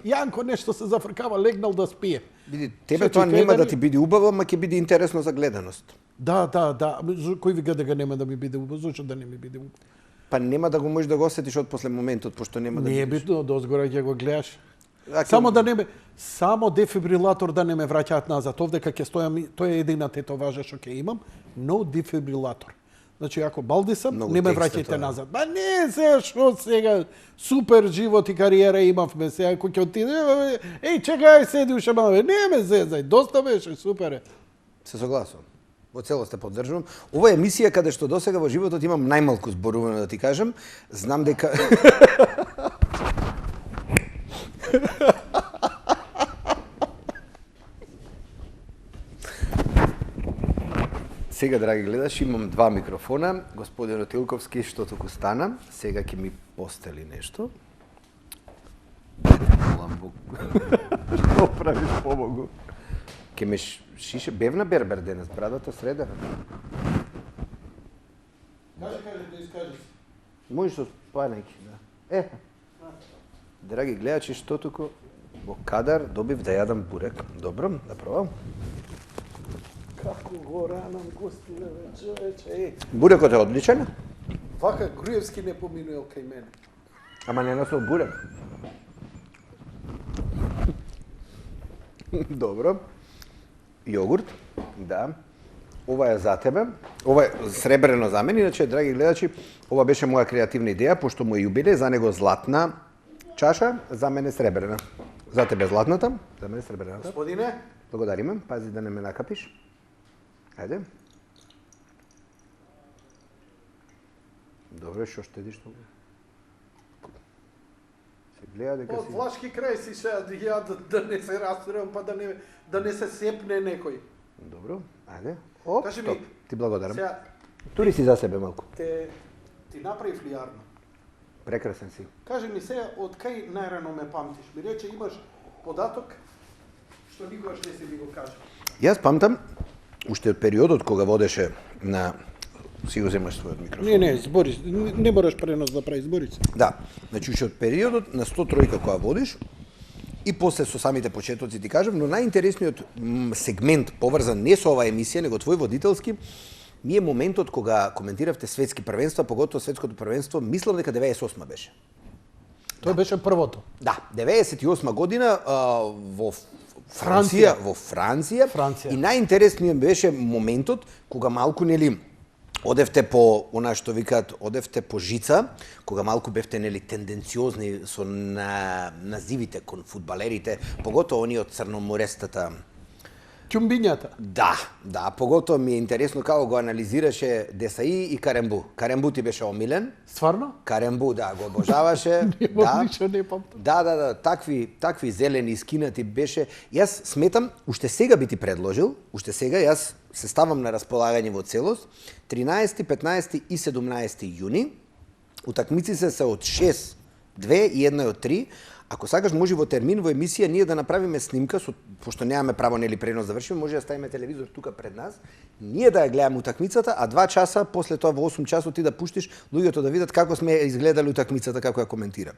Јанко нешто се зафркава, легнал да спие. Види, тебе тоа нема да ти биде убаво, ама ќе биде интересно за гледаност. Да. Кој ви дека нема да ми биде убаво, зашто да не ми биде убаво? Па нема да го можеш да го осетиш од после моментот, пошто нема да... Не е битно, дозгора ќе го гледаш. Само дефибрилатор да не ме враќаат назад. Овдека ќе стојам, тоа е едината тетоважа што ќе имам, но дефибрилатор. Значи, ако балдисам, не ме враќајте назад. Ба не, што сега, супер живот и кариера имавме сега, ако ќе отиде, чекај, седи уште малку, не ме зезај, доста беше, супер е. Се согласувам. Во целост те поддржувам. Ова е емисија каде што досега во животот имам најмалку зборувано да ти кажам. Знам дека... Сега, драги гледаш, имам 2 микрофона. Господин Отилковски, што току стана, сега ќе ми постели нешто. Што правиш, побогу? Ке ме шише, бевна бербер денес, брадата средена. Кажи да искажи се. Можеш со спајајќи, да. Драги гледачи, што туку во кадар добив да јадам бурек. Добро, да пробам. Како го ранам, господи, човече. Бурекот е одличен. Вака Груевски не поминуел кај мене. Ама не носил бурек. Добро. Јогурт, да. Ова е за тебе. Ова е сребрено за мене, иначе, драги гледачи, ова беше моја креативна идеја, пошто му е јубилеј, за него златна чаша, за мене сребрена. За тебе златната, за мене сребрената. Господине, Благодариме, пази да не ме накапиш. Ајде. Добре, што штедиш толку? Се гледа дека од си... влашки крај си ше, ја да не се растрам, па да не се сепне некој. Добро, ајде. Оп, Кажи стоп. ми, Ти благодарам. сега, Тури си за себе малку. ти направив ли јарно? Прекрасен си. Кажи ми сега, од кај најрано ме памтиш? Ми рече, имаш податок, што никогаш не си ми го кажа. Јас памтам, уште од периодот кога водеше на... Си го земаш својот микрофон. Не, збори, не мораш пренос да прави, збори се. Да, значи уште од периодот на 103 која водиш, и после со самите почетоци ти кажам, но најинтересниот сегмент поврзан не со оваа емисија, него твој водителски, ми е моментот кога коментиравте светски првенства, поготово светското првенство, мислам дека 98 беше. Тоа беше првото. Да, 98 година во Франција, Франција. И најинтересниот беше моментот кога малку нели одевте по она што викаат, одевте по жица, кога малку бевте нели тенденциозни со називите кон фудбалерите, поготово оние од црноморестата. Ќумбињата. Да, поготово ми е интересно како го анализираше Десаи и Карембу. Карембу ти беше омилен. Стварно? Карембу, да, го обожаваше. Ништо не памтам. Да, такви зелени скинати беше. Јас сметам, уште сега би ти предложил, уште сега јас се ставам на располагање во целост, 13, 15 и 17 јуни, утакмици се од 6, 2 и една од 3. Ако сакаш, може во термин во емисија ние да направиме снимка, пошто немаме право нели пренос да вршиме, може да ставиме телевизор тука пред нас, ние да ја гледаме утакмицата, а 2 часа после тоа во 8 часот ти да пуштиш луѓето да видат како сме изгледали утакмицата, како ја коментира.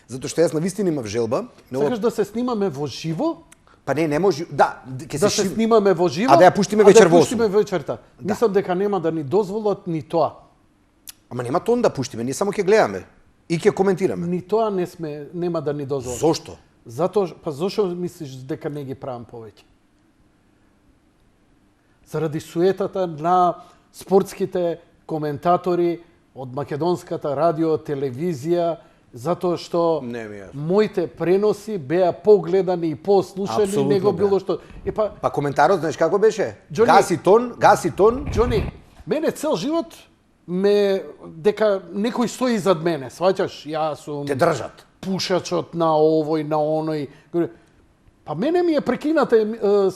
Затоа што јас навистина имав желба. Сакаш да се снимаме во живо? Па не може, да, ќе да се снимаме во живо, а да ја пуштиме вечер во 8. Да ја пуштиме вечерта. Да. Мислам дека нема да ни дозволат ни тоа. Ама нема тон да пуштиме, ние само ќе гледаме и ќе коментираме. Ни тоа нема да ни дозволат. Зошто? Зошто мислиш дека не ги правам повеќе? Заради суетата на спортските коментатори од македонската радио, телевизија, затоа што моите преноси беа погледани и послушани него било што. Па коментарот знаеш како беше? Гаси тон. Џони, мене цел живот дека некој стои зад мене, сваќаш? Јас сум те држат. Пушачот на овој, на оној. Па мене ми е прекинате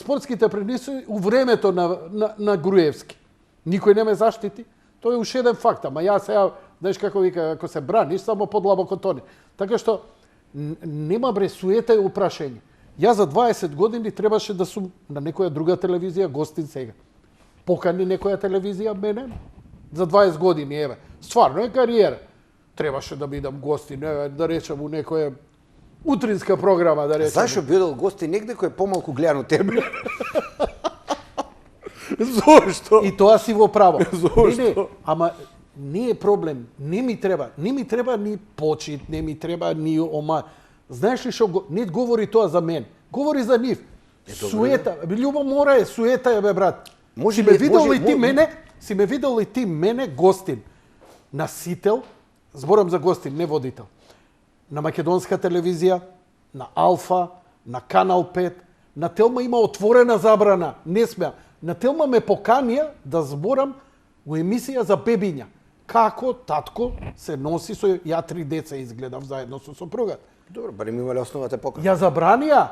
спортските преноси у времето на Груевски. Никој не ме заштити. Тоа е уште еден факт, ама јас сега, знаеш како вика, ако се браниш, само подлабоко тони. Така што нема суета и упрашање. Јас за 20 години требаше да сум на некоја друга телевизија гостин сега. Покани некоја телевизија мене за 20 години, еве. Стварно е кариера. Требаше да бидам гостин, да речам у некоја утринска програма, да речам. Зашо бидел гостин негде кој е помалку гледан од тебе? Зошто? И тоа си во право. Зошто? Ама не е проблем, не ми треба ни почит, не ми треба ни ома. Знаеш ли што не говори тоа за мен, говори за нив. Суета, љубомора е суета е бе брат. Си ме видел ли ти мене гостин на Сител, зборам за гостин, не водител. На македонска телевизија, на Алфа, на Канал 5, на Телма има отворена забрана, не смеа. На Телма ме поканија да зборам во емисија за бебиња. Како татко се носи со ја 3 деца изгледав заедно со сопругата. Добро, барем имале основа те покана. Ја забранија.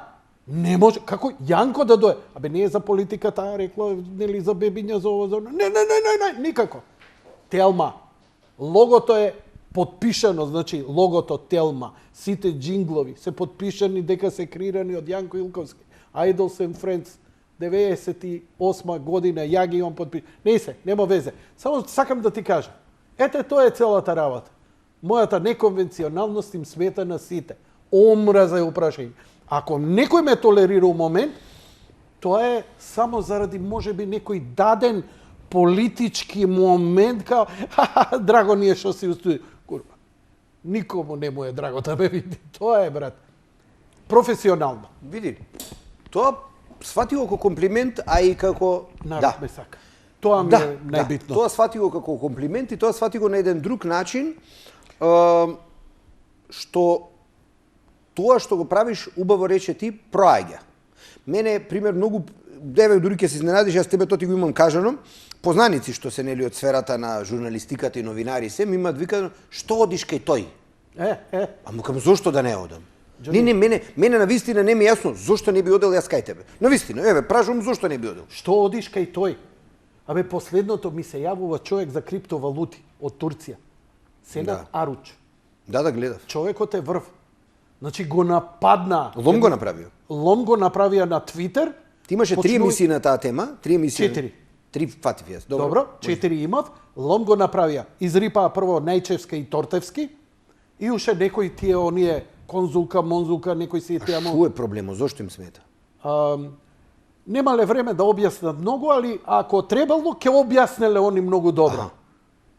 Не може, како Јанко да дое. Абе не е за политиката, рекла нели за бебиња за ова за не, никако. Телма. Логото е подпишано, значи логото Телма, сите джинглови се подпишани дека се креирани од Јанко Илковски. Idols and Friends 98 година, ја ги имам подпишано. Не се, нема везе. Само сакам да ти кажам. Ете, тоа е целата работа. Мојата неконвенционалност им смета на сите. Омраза е упрашање. Ако некој ме толерира у момент, тоа е само заради можеби некој даден политички момент, као, драго ни е што си устои. Курва, никому не му е драго да ме види. Тоа е, брат. Професионално. Види, тоа свати го како комплимент, а и како... Народ ме сака. Тоа ми е најбитно. Тоа свати го како комплимент и тоа свати го на еден друг начин, што тоа што го правиш, убаво рече ти, проаѓа. Мене, пример, многу, деве дури ќе се изненадиш, јас тебе тоа ти го имам кажано, познаници што се нели од сферата на журналистиката и новинари се, ми имаат викано, што одиш кај тој? Ама кам, зошто да не одам? Не, мене на вистина не ми е јасно, зошто не би одел јас кај тебе. На вистина, еве, прашувам зошто не би одел. Што одиш кај тој? Абе, последното ми се јавува човек за криптовалути од Турција. Сенат Аруч. Да, гледав. Човекот е врв. Значи го нападна. Лом го направио. Лом го направија на Твитер. Ти имаше 3 емисии на таа тема, 3 емисии. 4. 3 фатив јас. Добро, 4 имав. Лом го направија. Изрипаа прво Најчевска и Тортевски и уште некои тие оние конзулка, монзулка, некои си тие. Што е проблемот? Зошто им смета? Немале време да објаснат многу, али ако требало, ќе објаснеле они многу добро.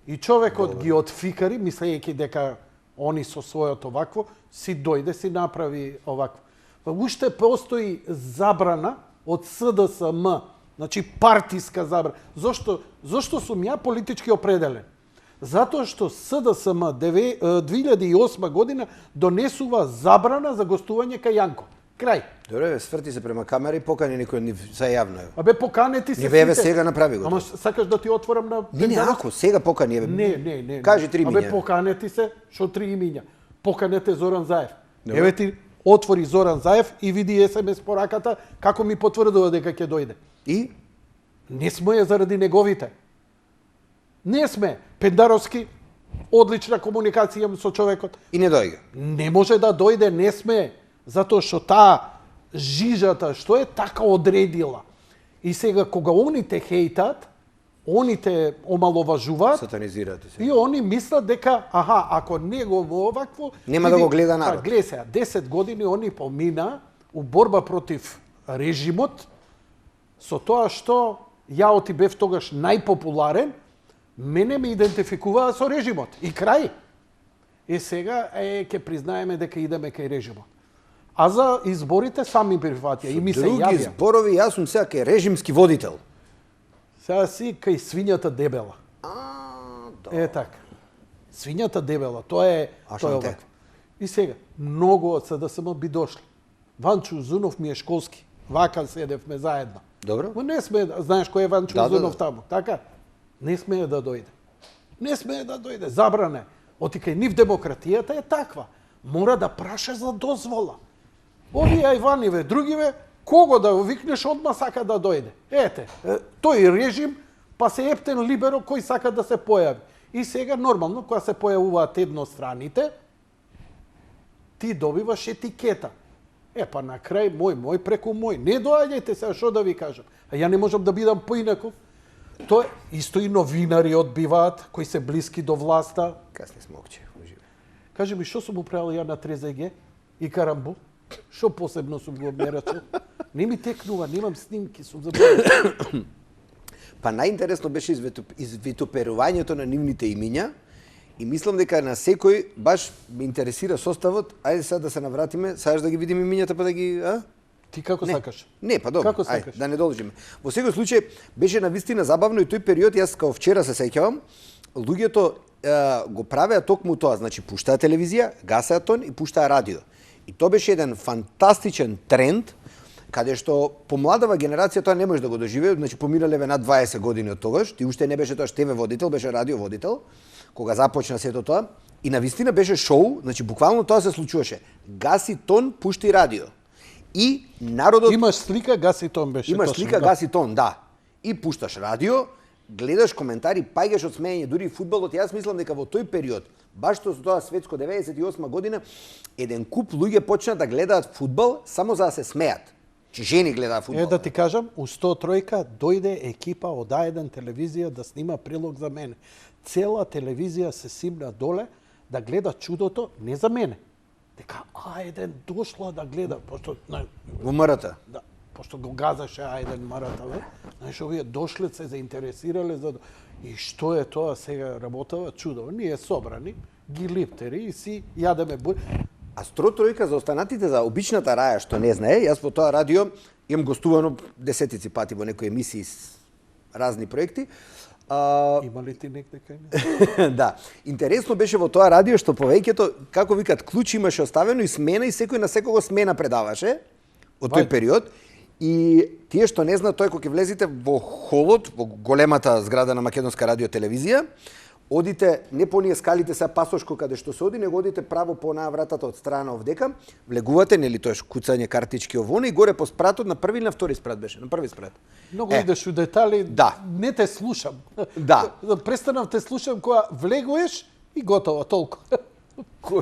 И човекот ги отфикари, мислејќи дека они со својот овакво, си дојде, си направи овакво. Уште постои забрана од СДСМ, значи партиска забрана. Зошто сум ја политички определен? Затоа што СДСМ 2008 година донесува забрана за гостување кај Јанко. Крај. Добре, сврти се према камера и покани некој за јавно. Абе, поканети се сите. Еве сега направи го. Ама сакаш да ти отворам на... Не, ако, сега покани, еве. Не. Кажи 3 имиња. Абе, поканети се, шо 3 имиња. Поканете Зоран Заев. Еве ти отвори Зоран Заев и види СМС пораката како ми потврдува дека ќе дојде. И? Не сме заради неговите. Не сме. Пендаровски, одлична комуникација со човекот. И не дојде. Не може да дојде, не сме. Затоа што таа жижата што е така одредила. И сега кога они те хейтат, они те омаловажуваат, сатанизираат се. И они мислат дека ако негово овакво нема да го гледа народ. Гледа сега, 10 години они помина у борба против режимот со тоа што јаот и бев тогаш најпопуларен, мене ме идентификуваа со режимот. И крај. И сега ќе признаеме дека идеме кај режимот. А за изборите сами прифатија и ми се јавија. Други зборови, јас сум сега кај режимски водител. Сега си кај свињата дебела. Така. Свињата дебела, тоа е овакво. И сега, многу од СДСМ би дошли. Ванчо Узунов ми е школски. Вака седевме заедно. Добро. Но не сме, знаеш кој е Ванчо Узунов таму, така? Не смее да дојде. Не смее да дојде, забране. Оти кај нив демократијата е таква. Мора да праша за дозвола. Овие Ајваниве, другиве, кого да викнеш одма сака да дојде. Ете, тој режим, па се ептен либеро кој сака да се појави. И сега нормално, кога се појавуваат едностраните, ти добиваш етикета. Па на крај мој преку мој. Не доаѓајте сега, што да ви кажам. А ја не можам да бидам поинаков. Тоа исто и новинари одбиваат, кои се блиски до власта. Касни смокче, уживе. Кажи ми, што сум управил ја на ТРЗГ и Карамбу? Што посебно сум го мерачил? Не ми текнува, немам снимки, сум забравил. Па најинтересно беше извитоперувањето на нивните имиња и мислам дека на секој баш ме интересира составот. Ајде сега да се навратиме, сакаш да ги видиме имињата па да ги, Ти како сакаш? Не, па добро. Како сакаш? Да не должиме. Во секој случај беше навистина забавно и тој период, јас као вчера се сеќавам, луѓето го правеа токму тоа, значи пуштаа телевизија, гасеа тон и пуштаа радио. И тоа беше еден фантастичен тренд, каде што помладава генерација тоа не може да го доживее, значи поминале над 20 години од тогаш, ти уште не беше тоа ТВ водител, беше радио водител, кога започна сето тоа, и навистина беше шоу, значи буквално тоа се случуваше. Гаси тон, пушти радио. И народот... Имаш слика, гаси тон беше. Имаш точно, слика, гаси тон, да. И пушташ радио, гледаш коментари, паѓаш од смеење, дури фудбалот. Јас мислам дека во тој период, баш со тоа светско 98 година, еден куп луѓе почна да гледаат фудбал само за да се смеат. Че жени гледаат фудбал. Да ти кажам, у 103 дојде екипа од А1 телевизија да снима прилог за мене. Цела телевизија се симна доле да гледа чудото, не за мене. Дека А1 дошла да гледа, пошто... Во МРТ? Да, пошто го газаше А1 МРТ, знаеш, овие дошле се заинтересирале за... И што е тоа сега работава? Чудово. Ние собрани, ги липтери и си јадеме бур. А 103 за останатите за обичната раја што не знае, јас по тоа радио имам гостувано десетици пати во некои емисии с разни проекти. Има ли ти некде кај? Да. Интересно беше во тоа радио што повеќето, како викат, клучи имаше оставено и смена и секој на секого смена предаваше од тој период. И тие што не знаат, тој кога ќе влезете во холот, во големата зграда на Македонска радиотелевизија, одите не по оние скалите са пасошко каде што се оди, него одите право по онаа вратата од страна овдека, влегувате, нели тоаш куцање картички овоне и горе по спратот на први или на втори спрат беше, на први спрат. Многу идеш у детали, да. Не те слушам. Да. Престанав те слушам кога влегуваш и готово, толку.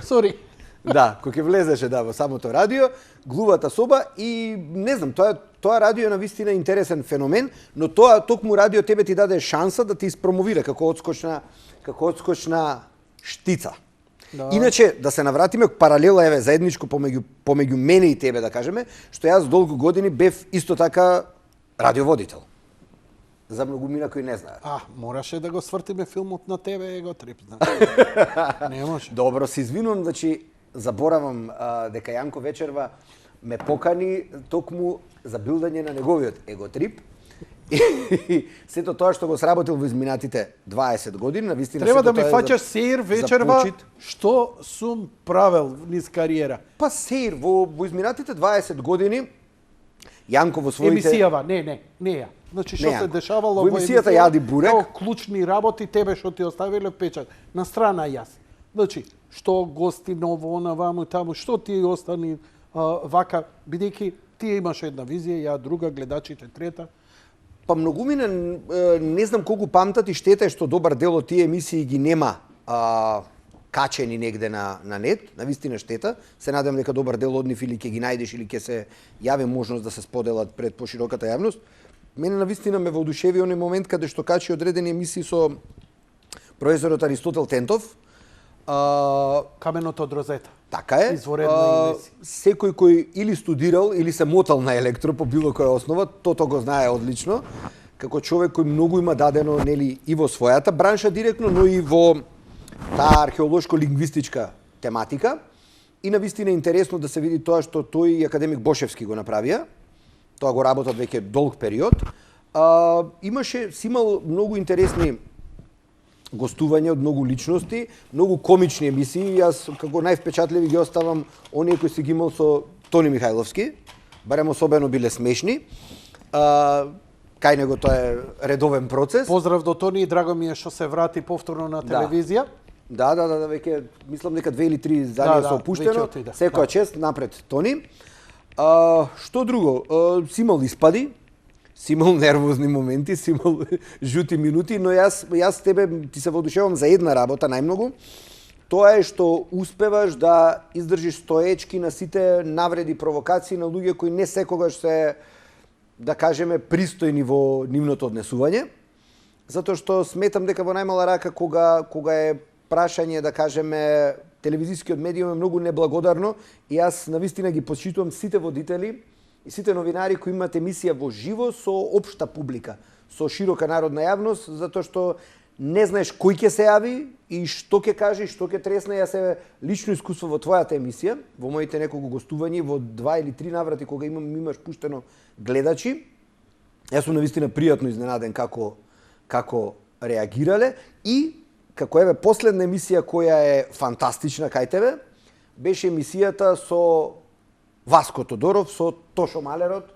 Сори. Да, кога ќе влезеше во самото радио, глувата соба и не знам, тоа радио е навистина интересен феномен, но тоа токму радио тебе ти даде шанса да ти испромовира како одскочна штица. Да. Иначе, да се навратиме, паралела еве заедничко помеѓу мене и тебе, да кажеме, што јас долго години бев исто така радиоводител. За многумина кои не знаат. Мораше да го свртиме филмот на тебе и го трип, значи. Не може. Добро, се извинувам, значи заборавам дека Јанко Вечерва ме покани токму за билдање на неговиот еготрип. И сето тоа што го сработил во изминатите 20 години, навистина треба да ми тоа фаќаш сеир вечерва што сум правел низ кариера. Па сеир во изминатите 20 години Јанко во своите емисијава, не ја. Значи што се дешавало во емисијата Јади Бурек, како клучни работи тебе што ти оставиле печат. На страна јас. Значи, што гости ново, на ваму и таму, што ти остани вака, бидејќи ти имаш една визија, ја друга, гледачите трета. Па многумина не знам колку памтат и штета е што добар дел од тие емисии ги нема качени негде на нет, навистина штета. Се надам дека добар дел од нив или ќе ги најдеш или ќе се јави можност да се споделат пред пошироката јавност. Мене навистина ме воодушеви оној момент каде што качи одредени емисии со професорот Аристотел Тентов. Каменото од розета. Така е. Изворедна секој кој или студирал или се мотал на електро по било која основа, тото го знае одлично. Како човек кој многу има дадено нели и во својата бранша директно, но и во таа археолошко-лингвистичка тематика. И навистина е интересно да се види тоа што тој и академик Бошевски го направија. Тоа го работат веќе долг период. Си имал многу интересни гостување од многу личности, многу комични емисии. Јас како највпечатливи ги оставам оние кои си ги имал со Тони Михајловски, барем особено биле смешни. Кај него тоа е редовен процес. Поздрав до Тони и драго ми е што се врати повторно на телевизија. Да, веќе мислам дека 2 или 3 изданија се опуштено. Секоја чест напред Тони. Што друго? Си имал испади, си имал нервозни моменти, си имал жути минути, но јас тебе ти се воодушевам за една работа најмногу. Тоа е што успеваш да издржиш стоечки на сите навреди, провокации на луѓе кои не секогаш се, да кажеме, пристојни во нивното однесување. Затоа што сметам дека во најмала рака кога е прашање, да кажеме, телевизискиот медиум е многу неблагодарно и јас навистина ги почитувам сите водители и сите новинари кои имаат емисија во живо со општа публика, со широка народна јавност, затоа што не знаеш кој ќе се јави и што ќе каже и што ќе тресне. Јас е лично искуство во твојата емисија, во моите неколку гостувања, во 2 или 3 наврати кога имаш пуштено гледачи. Јас сум навистина пријатно изненаден како реагирале и како еве последна емисија која е фантастична кај тебе, беше емисијата со Васко Тодоров, со Тошо Малерот.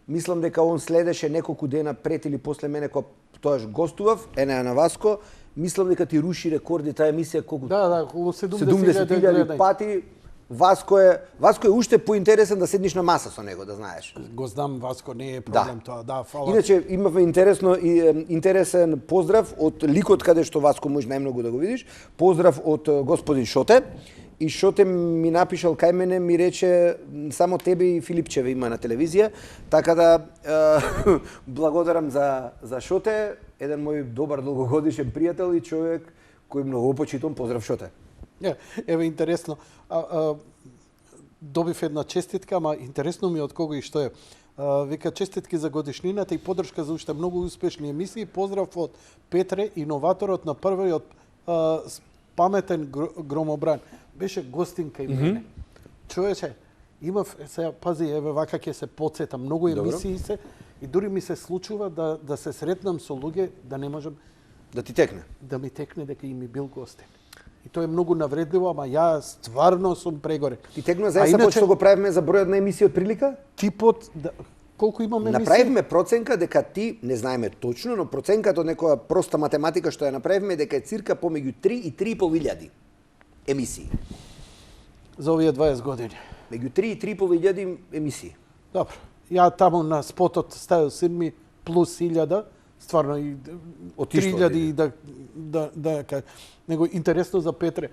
Мислам дека он следеше неколку дена пред или после мене кога тоаш гостував, на Васко. Мислам дека ти руши рекорди таа емисија колку 70.000 пати. Васко е уште поинтересен да седнеш на маса со него, да знаеш. Го знам, Васко, не е проблем тоа. Да, фала. Иначе имавме интересен поздрав од ликот каде што Васко може најмногу да го видиш. Поздрав од господин Шоте. И Шоте ми напишал кај мене, ми рече само тебе и Филипчеве има на телевизија, така да благодарам за Шоте, еден мој добар долгогодишен пријател и човек кој многу почитувам. Поздрав, Шоте. Еве интересно, добив една честитка, ама интересно ми од кого и што е. Вика честитки за годишнината и поддршка за уште многу успешни емисии. Поздрав од Петре, иноваторот на првиот паметен громобран. Беше гостин кај мене. Човече, Имав, сега, пази, еве вака ќе се подсетам, многу емисии се, и дури ми се случува да се сретнам со луѓе, да не можам Да ти текне. да ми текне дека им бил гостин. И тоа е многу навредливо, ама ја стварно сум прегоре. Ти текнува заеста иначе, што го правевме за бројот на емисии од прилика? Типот, колку имаме емисии? Направивме проценка дека ти, не знаеме точно, но проценката од некоја проста математика што ја направивме дека е цирка помеѓу 3 и 3.500 емисии. За овие 20 години. Меѓу 3 и 3.500 емисии. Добро. Ја таму на спотот ставил син ми плюс 1000, стварно и 3000 и да кажа. Него интересно за Петре.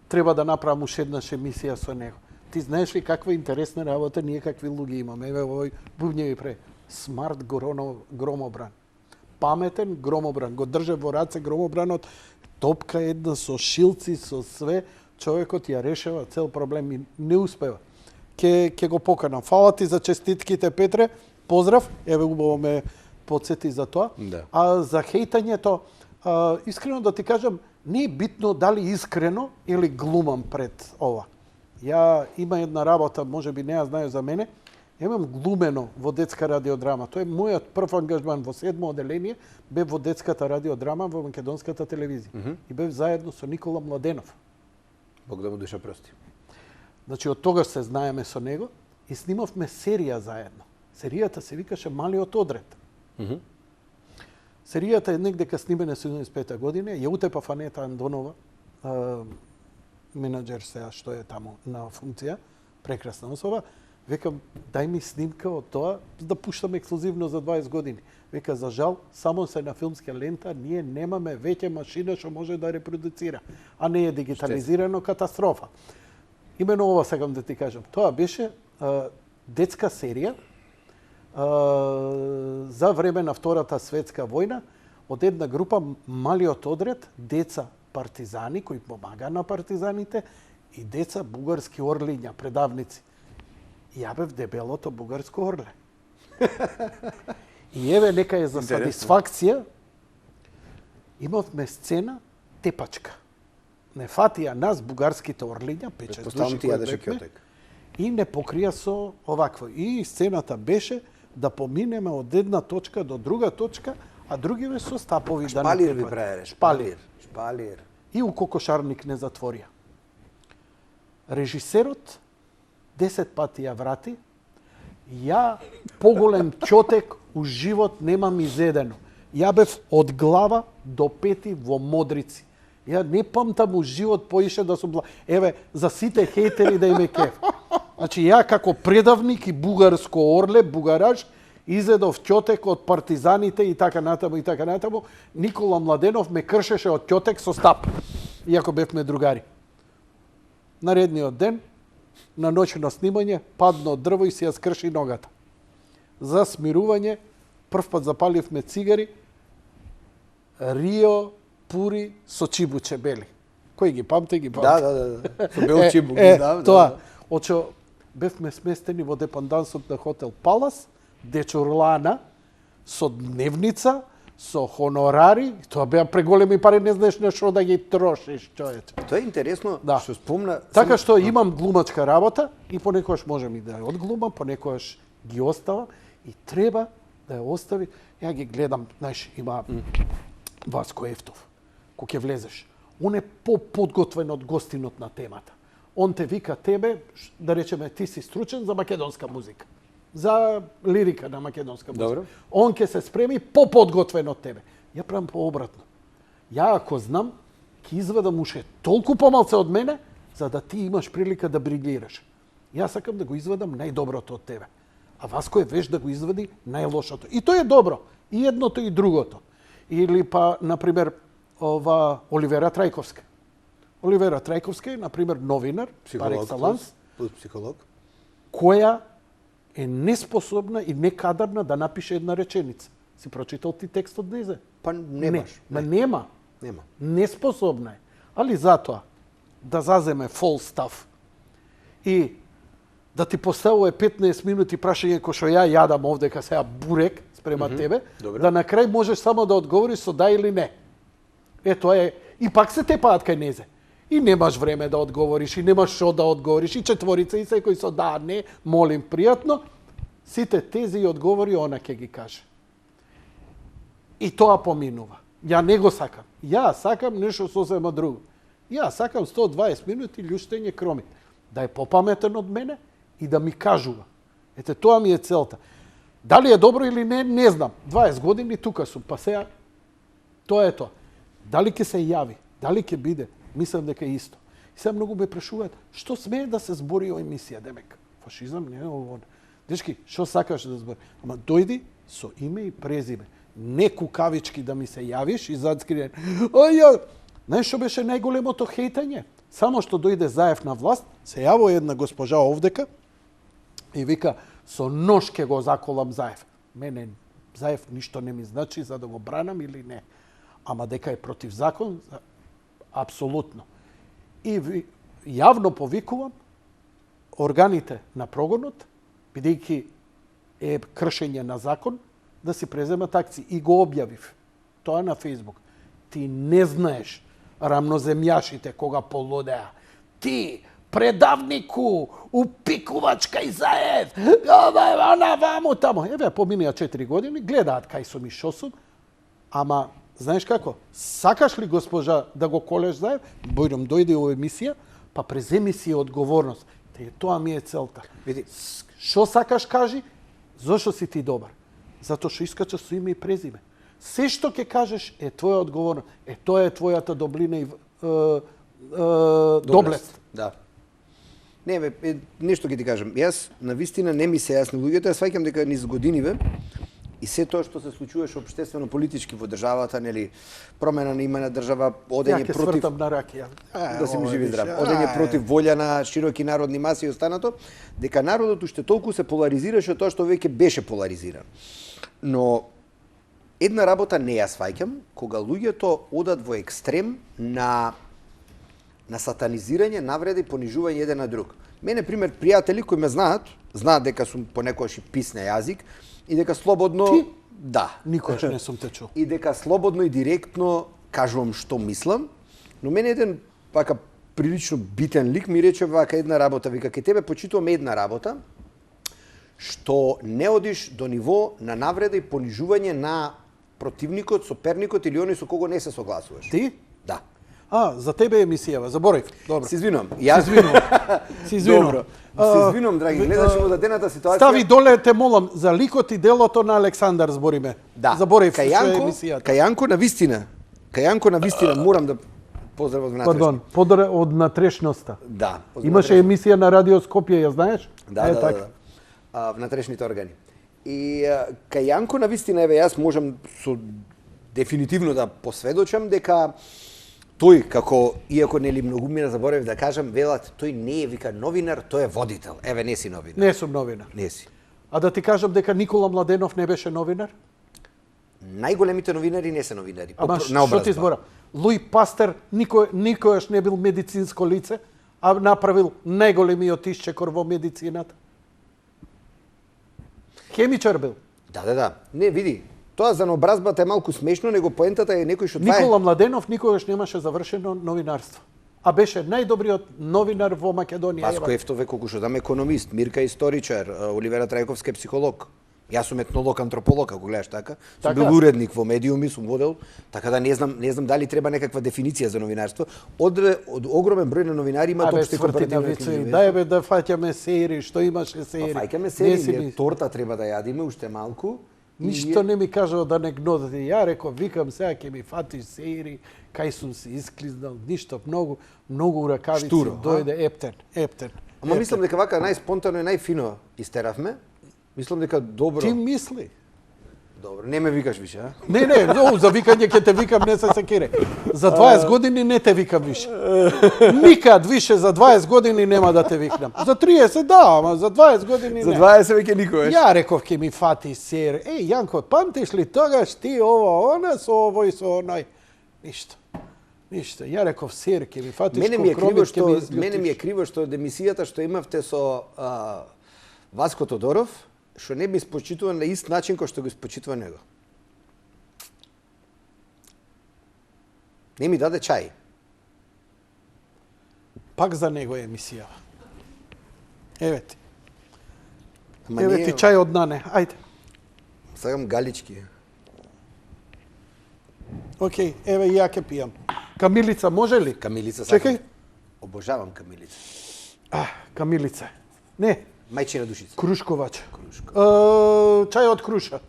Треба да направам уште еднаш емисија со него. Ти знаеш ли каква интересна работа ние какви луѓе имаме? Еве овој бубњеви пре. Смарт громобран. Паметен громобран. Го држе во раце громобранот, топка една со шилци, со све. Човекот ја решава цел проблем и не успева. Ке го поканам. Фала ти за честитките, Петре. Поздрав. Еве убаво ме подсети за тоа. Да. А за хејтањето, искрено да ти кажам, не е битно дали искрено или глумам пред ова. Ја има една работа, може би не ја знае за мене, имам глумено во детска радиодрама. Тоа е мојот прв ангажман во 7 оделение, бев во детската радиодрама во македонската телевизија. И бев заедно со Никола Младенов. Бог да му душа прости. Значи, од тогаш се знаеме со него и снимавме серија заедно. Серијата се викаше Малиот одред. Серијата е негде снимена 75 година, ја утепа Фанета Андонова, менаџер сега што е таму на функција, прекрасна особа. Векам, дај ми снимка од тоа, да пуштам ексклузивно за 20 години. Века, за жал, само се на филмска лента, ние немаме веќе машина што може да репродуцира, а не е дигитализирано, катастрофа. Имено ова сакам да ти кажам. Тоа беше детска серија за време на Втората светска војна од една група Малиот одред, деца партизани кои помага на партизаните и деца бугарски орлиња, предавници. Ја бев дебелото бугарско орле. И еве нека е за сатисфакција, имавме сцена тепачка. Не фатија нас бугарските орлиња, 5-6 души кои бевме, и не покрија со овакво. И сцената беше да поминеме од една точка до друга точка, а другиве со стапови да не Шпалир ви праере. Шпалир. И у кокошарник не затворија. Режисерот 10 пати ја врати. Ја поголем ќотек у живот немам изедено. Ја бев од глава до пети во модрици. Ја не памтам у живот поише да сум еве за сите хейтери да име кеф. Значи ја како предавник и бугарско орле, бугараш, изедов ќотек од партизаните и така натаму и така натаму. Никола Младенов ме кршеше од ќотек со стап. Иако бевме другари. Наредниот ден, на ноќно снимање, падна од дрво и си ја скрши ногата. За смирување, прв пат запаливме цигари, Рио, Пури со чибуче бели. Кој ги памти, ги памти. Да. Со бел чибу ги знам. Тоа, очо бевме сместени во депандансот на хотел Палас, дечурлана, со дневница, со хонорари, тоа беа преголеми пари, не знаеш на што да ги трошиш, човече. Тоа е интересно, што спомна... Така што имам глумачка работа и понекогаш можем и да ја одглумам, понекогаш ги оставам и треба да ја остави. Ја ги гледам, знаеш, има Васко Ефтов, кој ќе влезеш. Он е по-подготвен од гостинот на темата. Он те вика тебе, да речеме, ти си стручен за македонска музика. За лирика на македонска музика. Добро. Он ќе се спреми по-подготвен од тебе. Ја правам пообратно. Ја ако знам, ќе изведам уште толку помалце од мене, за да ти имаш прилика да брилираш. Јас сакам да го изведам најдоброто од тебе. А Васко е веш да го изведи најлошото. И тоа е добро. И едното и другото. Или па, например, Оливера Трајковска. Оливера Трајковска е, например, новинар, пар екселанс, психолог, која е неспособна и некадарна да напише една реченица. Си прочитал ти текстот незе? Па немаш. Нема. Неспособна е. Али затоа да заземе фол став и да ти поставува 15 минути прашање кој што ја јадам овдека сега бурек спрема тебе, да на крај можеш само да одговориш со да или не. Тоа е. И пак се тепаат кај незе. И немаш време да одговориш, и немаш што да одговориш, и четворица, и секој со да, не, молим, пријатно. Сите тези и одговори она ќе ги каже. И тоа поминува. Ја не го сакам. Ја сакам нешто сосема друго. Ја сакам 120 минути љуштење кроми. Да е попаметен од мене и да ми кажува. Ете, тоа ми е целта. Дали е добро или не, не знам. 20 години тука сум, па сега тоа е тоа. Дали ќе се јави, дали ќе биде, мислам дека е исто. И сега многу ме прашуваат, што смее да се збори о емисија, демек? Фашизам, не, ово. Дечки, што сакаш да збори? Ама дојди со име и презиме. Не кукавички да ми се јавиш и задскриен. Знаеш што беше најголемото хейтање? Само што дојде Заев на власт, се јаво една госпожа овдека и вика, со нож ке го заколам Заев. Мене Заев ништо не ми значи за да го бранам или не. Ама дека е против закон, апсолутно. И јавно повикувам органите на прогонот, бидејќи е кршење на закон, да си преземат акции. И го објавив. Тоа на Фејсбук. Ти не знаеш рамноземјашите кога полудеа. Ти, предавнику, упикувачка и Заев, она ваму тамо. Еве, поминија 4 години, гледаат кај сум и шо сум, ама, знаеш како, сакаш ли госпожа да го колеш Заев, бојдам дојде у емисија, па преземи си одговорност. Тоа ми е целта. Види, шо сакаш кажи, зошто си ти добар? Затоа што искачаш со име и презиме. Се што ќе кажеш е твоја одговорност. Тоа е твојата доблина и доблест. Да. Не, бе, нешто ќе ти кажам. Јас, навистина, не ми се јасни луѓето, јас сваќам дека низ годиниве и се тоа што се случуваше општествено-политички во државата, нели, промена на име на држава, одење против... Ја ќе свртам на ракија. Да си ми живи здрав. Одење против волја на широки народни маси и останато, дека народот уште толку се поларизираше тоа што веќе беше поларизиран. Но една работа не ја сваќам, кога луѓето одат во екстрем на сатанизирање, навреда и понижување еден на друг. Мене, пример, пријатели кои ме знаат дека сум понекогаш и писне јазик и дека слободно... Ти? Да. Никош не сум те чул. И дека слободно и директно кажувам што мислам, но мене еден вака прилично битен лик ми рече вака една работа, вика, ке тебе почитувам една работа, што не одиш до ниво на навреда и понижување на противникот, соперникот или оној со кого не се согласуваш. Ти? Да. За тебе емисијава, заборив. Добро. Се извинувам. Се извинувам. Добро. Се извинувам, драги гледачи, во дадената ситуација. Стави доле, те молам, за ликот и делото на Александар збориме. Да. Заборив што е емисијата. Кајанко на вистина, морам да поздравам од внатрешноста. Пардон, подред од натрешноста. Да. Имаше емисија на Радио Скопје, ја знаеш? Да. Внатрешните органи. И кај Јанко на вистина, еве, јас можам со дефинитивно да посведочам дека тој, како, иако нели многу ми заборев да кажам, велат, тој не е, вика, новинар, тој е водител. Еве, не си новинар. Не сум новинар. Не си. А да ти кажам дека Никола Младенов не беше новинар? Најголемите новинари не се новинари. Ама што ти збора? Луи Пастер никојаш не бил медицинско лице, а направил најголемиот исчекор во медицината. Хемичар бил. Да. Не, види, тоа за наобразбата е малку смешно, него поентата е некој што това Никола Младенов никогаш немаше завршено новинарство. А беше најдобриот новинар во Македонија. Васко Ефтов е кокушодам економист, Мирка историчар, Оливера Трајковска е психолог. Јас сум етнолог, антрополог, ако гледаш така. Сум бил уредник во медиуми, сум водел, така да не знам дали треба некаква дефиниција за новинарство. Од огромен број на новинари имаат општи компаративни книжеве. Дај бе да фаќаме серии, што имаше серии. Фаќаме серии, торта треба да јадиме уште малку. Ништо не ми кажал да не гнодите. Ја реков, викам сега ќе ми фатиш серии, кај сум се исклизнал, ништо, многу ракавици, дојде ептен. Ама мислам дека вака најспонтано и најфино истеравме. Мислам дека добро. Ти мисли. Добро, не ме викаш више, а? Не, за викање ќе те викам, не се секире. За 20 години не те викам више. Никад више за 20 години нема да те викнам. За 30 да, ама за 20 години не. За 20 веќе никогаш. Ја реков ќе ми фати сер. Јанко, памтиш ли тогаш ти ово, она со овој со оној? Ништо. Ја реков сер ќе ми фатиш Мене ми е криво што од емисијата што имавте со Васко Тодоров, што не би спочитуван на ист начин кој што го спочитува него. Не ми даде чај. Пак за него е емисијава. Еве ти. Ама Еве ние- ти чај од Нане. Ајде. Сакам галички. Океј, еве и ја ќе пијам. Камилица може ли? Камилица сакам. Чекај. Обожавам камилица. Камилица. Не, Мајчина душица. крушковач. Чај од круша.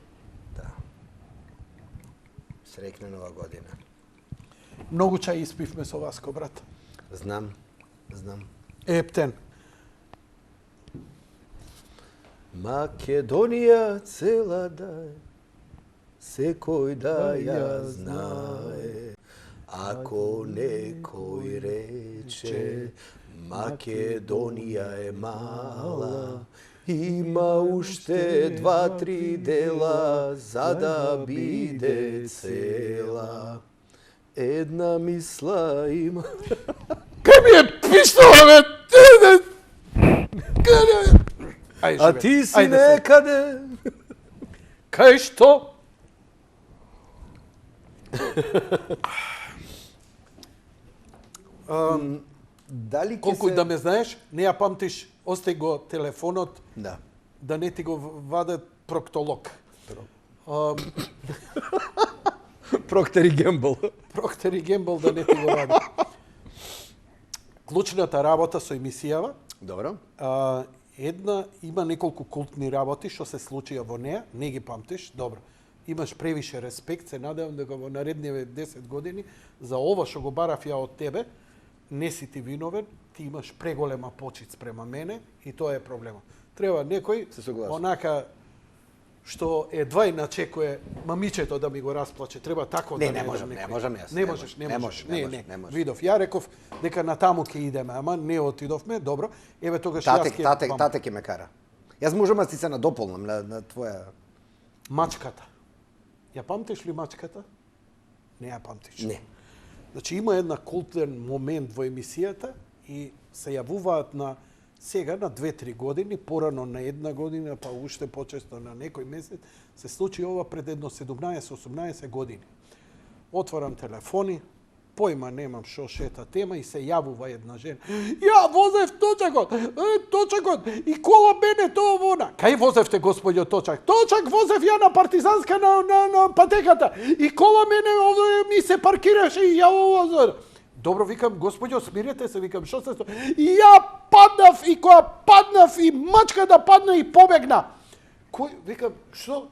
Среќна нова година. Многу чај испивме со Васко, брат. Знам. Ептен. Македонија цела да е, секој да ја знае. Ако некој рече, Македонија е мала, има уште 2-3 дела за да биде цела. Една мисла има. Кај ми е пиштала, бе? Ајде, А ти си некаде. Кај што? Дали Колку и да ме знаеш, не ја памтиш, остај го телефонот, да не ти го вадат проктолог. Проктер и Гембл. Проктер и Гембл да не ти го вади. Клучната работа со емисијава. Добро. Една, има неколку култни работи што се случија во неа, не ги памтиш, добро. Имаш превише респект, се надевам дека во наредниве 10 години за ова што го барав ја од тебе, не си ти виновен, ти имаш преголема почит спрема мене и тоа е проблемот. Треба некој онака што едва и начекuje мамичето да ми го расплаче. Треба тако да не можам јас. Не можеш. Не. Видов, ја реков дека натаму ќе идеме, ама не отидовме, добро. Еве тогаш јас ќе Тате ќе ме кара. Јас можам да ти се надополнам на твоја мачката. Ја памтиш ли мачката? Не ја памтиш. Не. Значи има една култен момент во емисијата и се јавуваат на сега на 2-3 години, порано на 1 година, па уште почесто на некој месец, се случи ова пред едно 17-18 години. Отворам телефони, појма немам што шета тема и се јавува една жена. Ја возев точакот, и кола мене тоа вона. Кај возевте, господјо Точак? Точак возев ја на Партизанска на патеката. И кола мене ми се паркираше и ја возев. Добро, викам, господјо, смирете се, викам, што се И ја паднав и која паднав и мачка да падна и побегна. Кој, викам, што,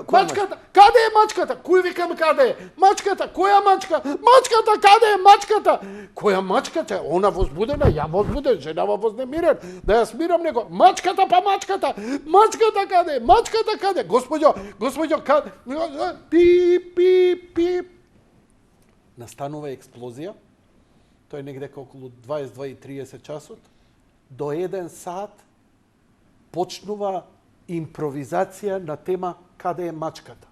мачката, каде е мачката? Кој, викам, каде е? Мачката, која мачка? Мачката, каде е мачката? Која мачката? Она возбудена, ја возбуден, женава вознемирен. Да ја смирам него. Мачката, па мачката. Мачката каде? Мачката каде? Господјо, каде? Пип. Настанува експлозија. Тоа е негде околу 22:30 часот. До 1 сат почнува импровизација на тема каде е мачката.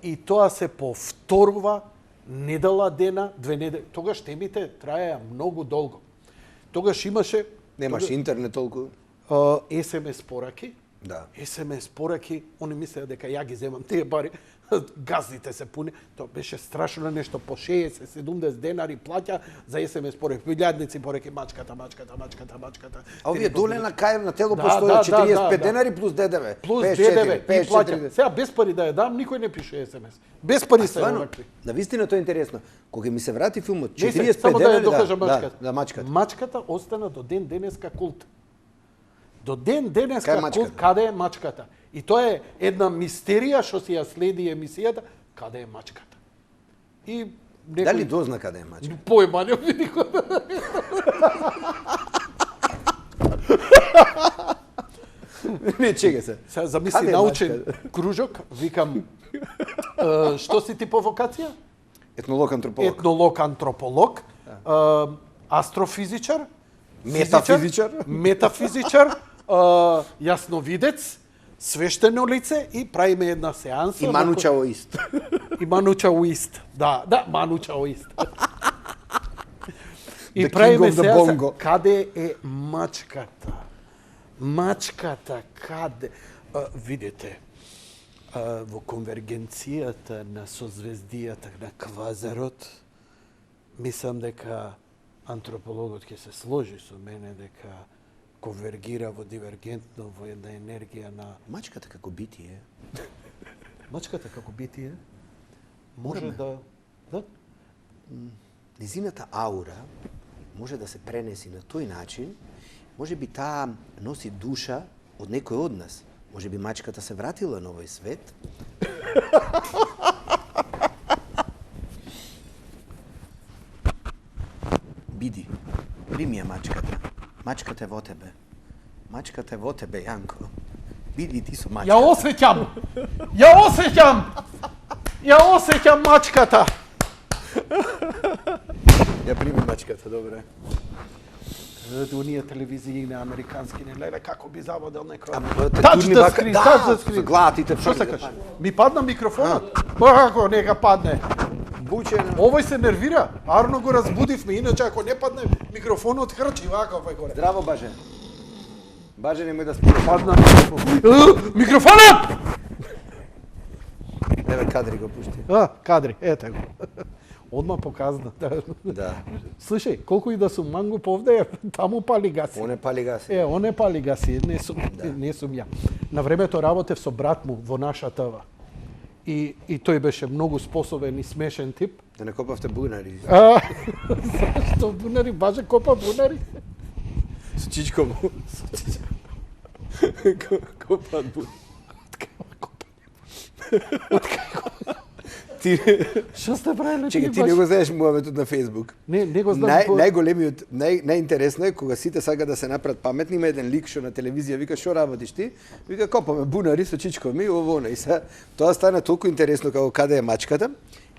И тоа се повторува недела дена, 2 недели. Тогаш темите траеа многу долго. Тогаш имаше... Немаш интернет толку. СМС пораки. Да. СМС пораки, они мислеа дека ја ги земам тие пари, газдите се пуни. Тоа беше страшно нешто, по 60-70 денари плаќа за СМС пораки. Илјадници пораки, мачката. А овие доле на кај на тело постоја 45 денари плюс ДДВ. Плюс ДДВ и плаќа. Сега без пари да ја дам, никој не пише СМС. Без пари се овакви. На вистина тоа е интересно. Кога ми се врати филмот 45 денари, само да ја докажам мачката. Да, мачката. Мачката остана до ден денеска култ. До ден денеска култ каде е мачката. И тоа е една мистерија што си ја следи емисијата, каде е мачката. И некој... Дали дозна каде е мачката? Појма не види каде. Не, чекај се. Сега замисли научен кружок, викам, што си ти по вокација? Етнолог-антрополог. Етнолог-антрополог, астрофизичар, метафизичар, јасновидец, свештено лице и правиме една сеанса. И манучаоист. И манучаоист. Да, манучаоист. И правиме сеанса. Каде е мачката? Мачката, каде? Видите, во конвергенцијата на созвездијата на квазарот, мислам дека антропологот ќе се сложи со мене дека конвергира во дивергентно во една енергија на Мачката како битие. мачката како битие може да Незината аура може да се пренеси на тој начин, може би таа носи душа од некој од нас. Може би мачката се вратила на овој свет. Биди, прими ја мачката. Мачката е во тебе. Мачката е во тебе, Јанко. Биди ти со Ја мачката. осеќам! Ја осеќам! Ја осеќам мачката! Ја прими мачката, добре. Оние телевизии на американски не леле како би заводел некој. Тач да скрин, да, тач да скрин. со глатите Што први сакаш? да падне. Ми падна микрофонот? Како нека падне? Бучено. Овој се нервира. Арно го разбудивме, иначе ако не падне микрофонот хрчи вака овој горе. Здраво, Баже. Баже, немој да спи. Падна микрофон. Микрофонот! Еве кадри го пушти. Кадри, ете го. Одма показна. Да. Слушај, колку и да сум мангуп овде, таму пали гаси. Он е пали гаси. Он е пали гаси, не сум ја. На времето работев со брат му во наша ТВ. И тој беше многу способен и смешен тип. Да не копавте бунари. Зашто бунари? Баже копа бунари? Со чичко му. Копат бунари. Ти Што сте правиле? Чекај, ти не го знаеш муаветот на Facebook. Не го знам. Најголемиот, најинтересно е кога сите сака да се направат паметни, има еден лик што на телевизија вика што работиш ти? Вика копаме бунари со чичко ми, ово она. И се тоа стана толку интересно како каде е мачката.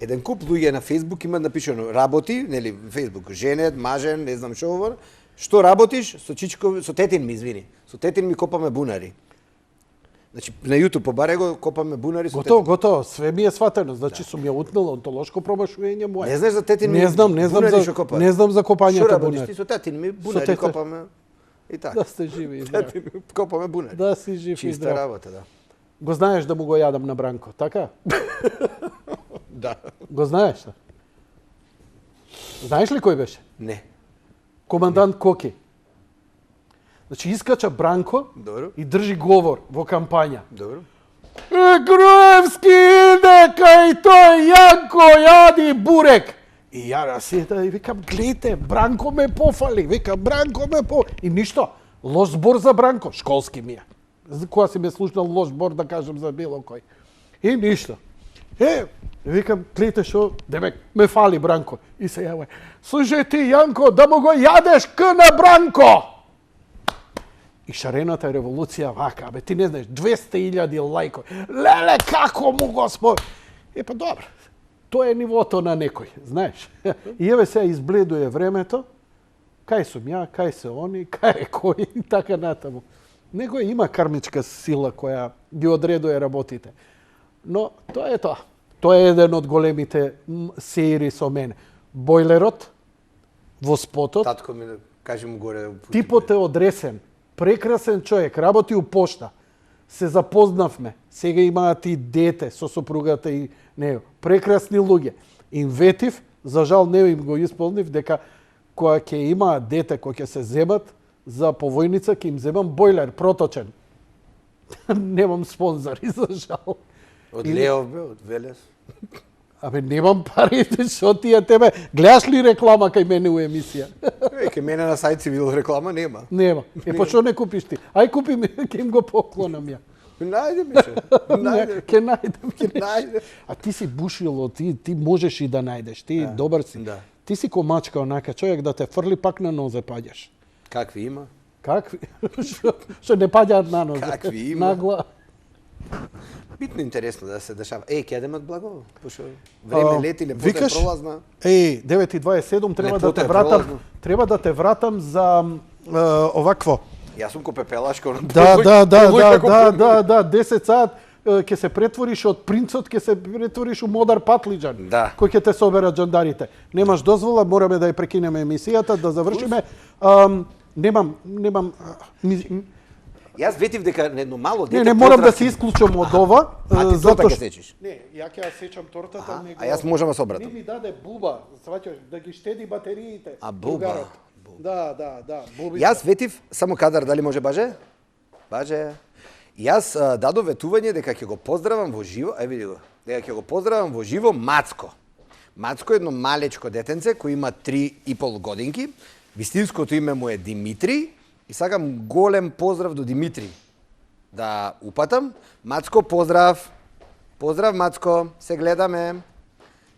Еден куп луѓе на Facebook има напишано работи, нели Facebook, женет, мажен, не знам што ово. Што работиш? Со чичко, со тетин ми, извини. Со тетин ми копаме бунари. Значи на YouTube побаре го копаме бунари со тетин. Готово, све ми е сватено. Значи сум ја утнал онтолошко пробашување моје. Не знаеш за тетин ми? Не знам за копањето Што работиш бунари. ти со тетин ми? Бунари копаме. И така. Да сте живи и здрави. Тетин ми копаме бунари. Да си жив и Чиста здрав. работа, да. Го знаеш да му го јадам на Бранко, така? Да. Го знаеш? Да? Знаеш ли кој беше? Не. Командант Коки. Значи искача Бранко Добро. и држи говор во кампања. Добро. Груевски иде кај тој Јанко јади бурек. И ја расета и викам, гледате, Бранко ме пофали. Викам, Бранко ме пофали. И ништо. Лош збор за Бранко. Школски ми е. Кога си ме слушнал лош збор да кажам за било кој. И ништо. Викам, гледате шо, демек, ме фали Бранко. И се јава, слушај ти, Јанко, да му го јадеш к на Бранко. И шарената револуција вака, бе, ти не знаеш, 200.000 лајкови. Леле, како му го спо... Па добро, тоа е нивото на некој, знаеш. И еве сега избледуе времето, кај сум ја, кај се они, кај е кој, и така натаму. Некој има кармичка сила која ги одредува работите. Но тоа е тоа. Тоа е еден од големите серии со мене. Бойлерот, во спотот. Татко ми, кажи му горе. Типот е одресен. Прекрасен човек, работи у пошта. Се запознавме. Сега имаат и дете со сопругата и него. Прекрасни луѓе. Им ветив, за жал не им го исполнив, дека кога ќе имаат дете, кој ќе се земат за повојница, ќе им земам бойлер, проточен. Немам спонзори, за жал. Од Леов бе, од Велес. Абе, немам пари, што ти е тебе? Гледаш ли реклама кај мене у емисија? Кај мене на сајт цивил реклама нема. Нема. Па што не купиш ти? Ај купи ми, ќе им го поклонам ја. Најде беше. Ќе најдем. А ти си бушило, ти можеш и да најдеш. Ти добар си. Да. Ти си комачка онака, човек да те фрли пак на нозе паѓаш. Какви има? Какви? Што не паѓаат на нозе. Какви има? Нагла. Битно интересно да се дешава. Ќе јадемат благо, пошто време лети, лепота е пролазна. 9:27 треба да те вратам за овакво. Јас сум ко пепелашко. Да, 10 сат ќе се претвориш од принцот, ќе се претвориш у модар патлиџан. Да. Кој ќе те соберат джандарите. Немаш дозвола, мораме да ја прекинеме емисијата, да завршиме. Немам Јас ветив дека едно мало дете Не морам да се исклучам од ова, А ти затоа торта ќе сечиш? Не, ја ќе ја сечам тортата, него. А јас можам да се обратам. Не ми даде буба, сваќаш, да ги штеди батериите. А буба? другарот. Да, буби. Јас ветив, само кадар, дали може баже? Баже. Јас дадов ветување дека ќе го поздравам во живо, види го, дека ќе го поздравам во живо Мацко. Мацко е едно малечко детенце кој има 3,5 годинки. Вистинското име му е Димитри и сакам голем поздрав до Димитри да упатам. Мацко, поздрав. Поздрав, Мацко. Се гледаме.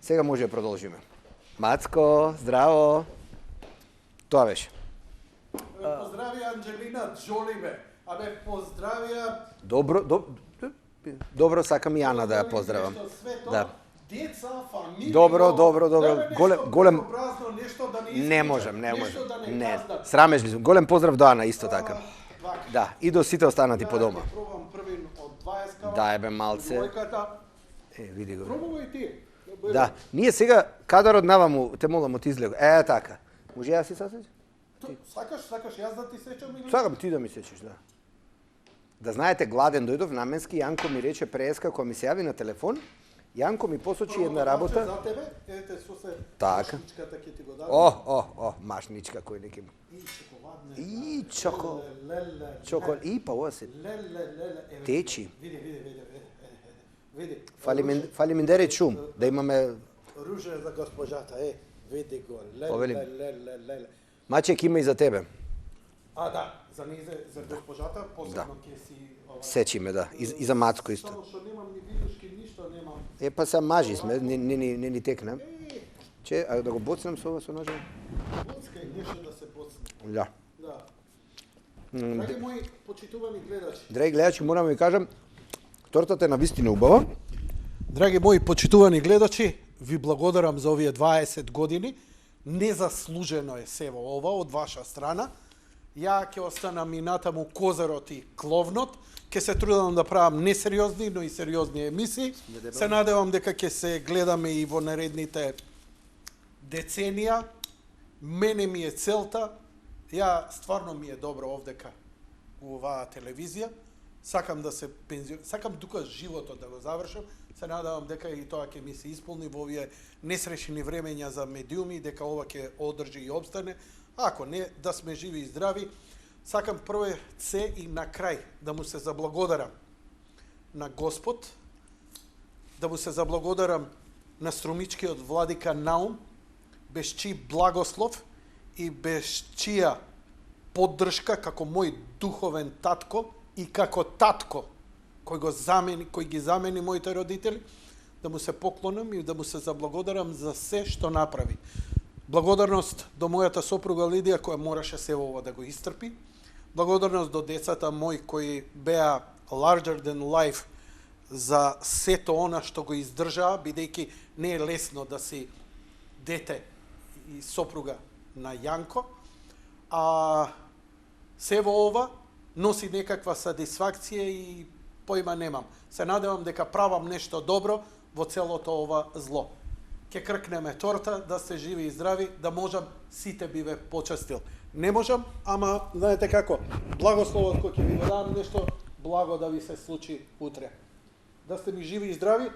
Сега може да продолжиме. Мацко, здраво. Тоа беше. Поздрави Анџелина Джоли бе. Абе, поздравија... Добро, сакам и Ана да ја поздравам. Да. Деца, фамилија... Добро. Голем... Не можам. Не. Срамежли сум. Голем поздрав до Ана, исто така. Да, и до сите останати по дома. Пробам првин од 20 кава. Да, бе, малце. Двојката. Види го. Пробувај ти. Да, ние сега, кадарот наваму, те молам од излего. Така. Може ја си сасеќ? Сакаш јас да ти сечам или? Сакам ти да ми сечеш, да. Да знаете, гладен дојдов наменски, Јанко ми рече преска кога ми се јави на телефон, Јанко ми посочи една работа. За тебе, ете со се. Така. Машничката ќе ти го дадам. Машничка кој неки. И чоколадне. И чокол. И па ова се. Течи. Види. Фали миндере шум, да имаме... Руже за госпожата, види го. Мачек има и за тебе. Да, за нејзе, за госпожата, посебно ќе си... Сечиме, да. И за Мацко исто. Само што немам ни видушки, ништо немам. Па се мажи сме, не ни текне. Че, да го боцнем со ова со ножа? Боцкај, нешто да се боцне. Да. Драги мои почитувани гледачи. Драги гледачи, морам да ви кажам, тортата е навистина убава. Драги мои почитувани гледачи, ви благодарам за овие 20 години. Незаслужено е се во ова од ваша страна. Ја ќе останам и натаму козарот и кловнот. Ќе се трудам да правам несериозни, но и сериозни емисии. Се надевам дека ќе се гледаме и во наредните деценија. Мене ми е целта. Ја стварно ми е добро овдека у оваа телевизија. Сакам да се сакам тука животот да го завршам. Се надевам дека и тоа ќе ми се исполни во овие несрешени времења за медиуми, дека ова ќе одржи и обстане. Ако не, да сме живи и здрави. Сакам прво се и на крај да му се заблагодарам на Господ, да му се заблагодарам на струмичкиот владика Наум, без чиј благослов и без чија поддршка како мој духовен татко и како татко кој ги замени моите родители, да му се поклонам и да му се заблагодарам за се што направи. Благодарност до мојата сопруга Лидија која мораше се ова да го истрпи. Благодарност до децата мои кои беа larger than life за сето она што го издржаа, бидејќи не е лесно да си дете и сопруга на Јанко. А се во ова носи некаква сатисфакција и појма немам. Се надевам дека правам нешто добро во целото ова зло. Ке кркнеме торта, да сте живи и здрави, да можам сите би ве почастил. Не можам, ама знаете како, благословот кој ќе ви го дам нешто благо да ви се случи утре. Да сте ми живи и здрави,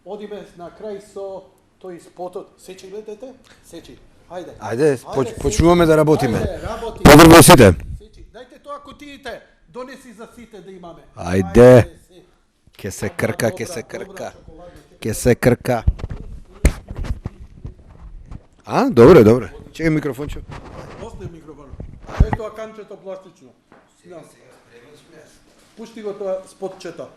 одиме на крај со тој спотот. Сечи гледате? Сечи. Ајде, почнуваме да работиме. Ајде, работи. Поздрав во сите. Сечи. Дајте тоа кутиите, донеси за сите да имаме. Ајде. Ке се крка. Ке се крка. Добре. Чекај микрофонче. Остави микрофон. Дај тоа канчето пластично. Пушти го тоа спотчето.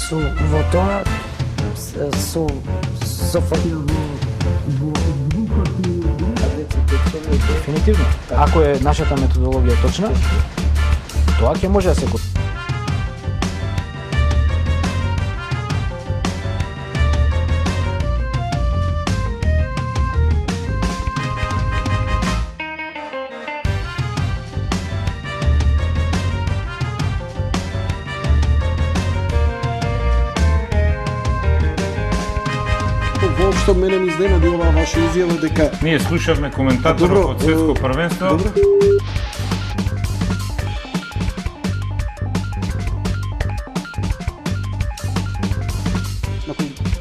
Со во тоа со Дефинитивно. Ако е нашата методологија точна, тоа ќе може да се нешто мене ми изненади оваа ваша изјава дека Ние слушавме коментаторот од светско првенство. Добро.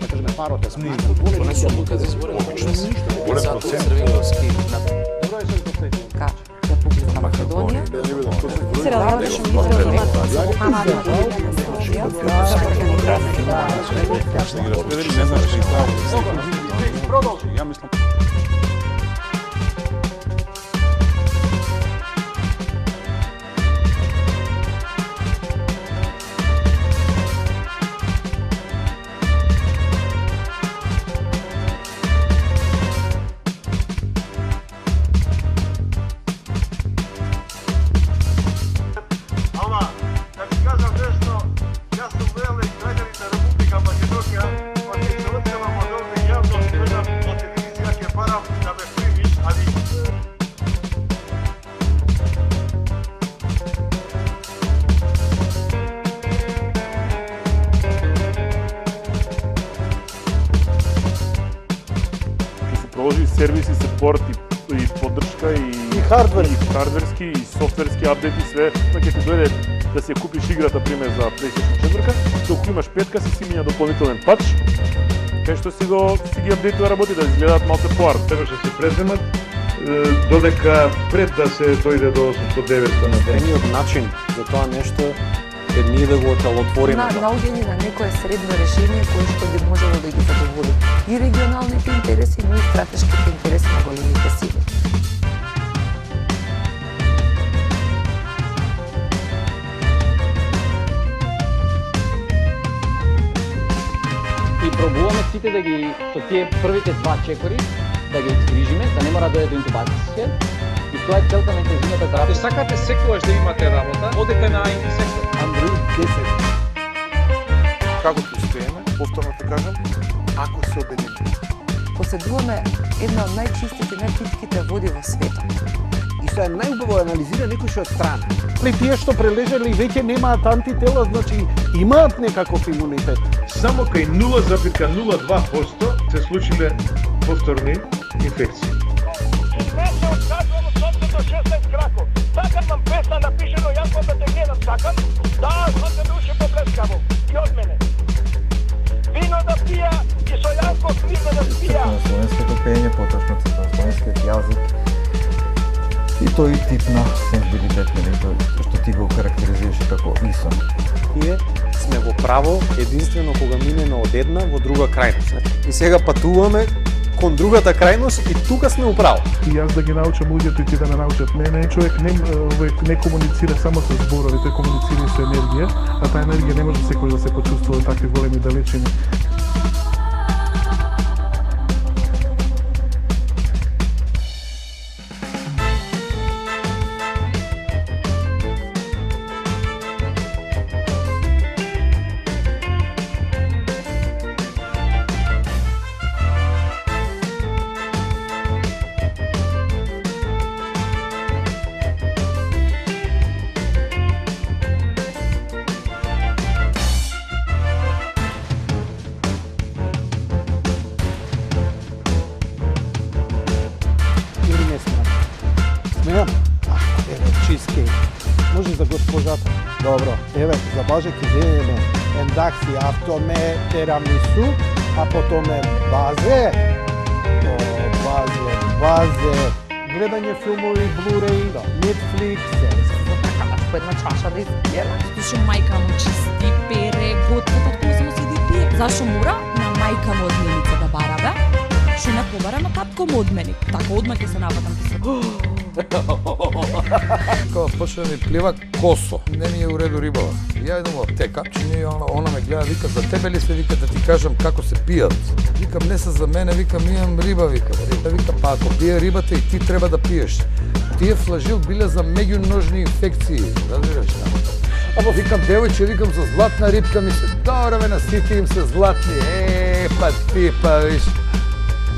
Да кажеме парот е Голем одлука за изборен моќност. Голем процент Црвиновски на Република Македонија. Се разгледаше Ще ги разпредели, не знам што и Продолжи. Ја мислам. Ама, да ти кажам нешто, јас сум велик граѓаните Република Македонија, па ќе се одземам од овде јавно, дојдам од телевизија ќе барам да ме примиш, али Ќе се проложи сервис и сепорт и поддршка и хардверски и софтверски апдети све, па ќе ти дојде да си ја купиш играта пример за PlayStation 4, доколку имаш петка си миња дополнителен патч, кај што си ги апдейтува работи да изгледаат малку поарт. Требаше се преземат додека пред да се дојде до 800-900 на ден. Едниот начин за тоа нешто е ние да го отелотвориме. наоѓање на некое средно решение кое што би можело да ги задоволи и регионалните интереси, но и стратешките интереси на големите сили. И пробуваме сите да ги со тие првите два чекори да ги згрижиме, да не мора да дојде до интубација. И тоа е целта на интензивната терапија. Ако сакате секогаш да имате работа, одете на интензивна. Android 10. Како ќе успееме, повторно ќе кажам, ако се обединиме. Поседуваме една од најчистите, најпитките води во светот. И што е најубаво анализира некој што е од страна. Тие што прележали веќе немаат антитела, значи имаат некаков имунитет. Само кај 0,02% се случиле повторни инфекции. не се откажувам од собствено 16 краков. Сакам нам песна напишено Јанко да те гледам, сакам. Да, со те души поплескаво. И од мене. Вино да пија и со Јанко книга да спија. На словенското пење, поточно на словенскиот јазик и тој тип на сензибилитет, што ти го карактеризираше како ИСОН. Ние сме во право единствено кога минеме од една во друга крајност. И сега патуваме кон другата крајност и тука сме управо. И јас да ги научам луѓето и ти да ме научат мене, човек не комуницира само со зборови, тој комуницира и со енергија, а таа енергија не може секој да се почувствува такви големи далечини. Смеам? Еве, чизкейк. Може за госпожата? Добро. Еве, за Боже ќе земеме ендакси автоме терамису, а потоме базе. Базе. Гледање филмови, Blu-ray, Netflix. По една чаша да изпиеме. Зашо мајка му чисти, пере, готва, татко му само седи и пие. Зашо мора на мајка му одменица да барабе? Што не побара на татко му одменик. Така одма ќе се нападам ќе се. Кога почна да ми плива косо, не ми е у реду рибава. Ја идам во аптека, че она ме гледа, вика, за тебе ли се, вика, да ти кажам како се пијат. Викам, не се за мене, викам, имам риба, вика, па ако пие рибата и ти треба да пиеш. Тие флажил биле за меѓуножни инфекции, разбираш? Ама викам, девојче, викам, за златна рибка ми се, добре бе, на сите им се златни, па ти, па виш.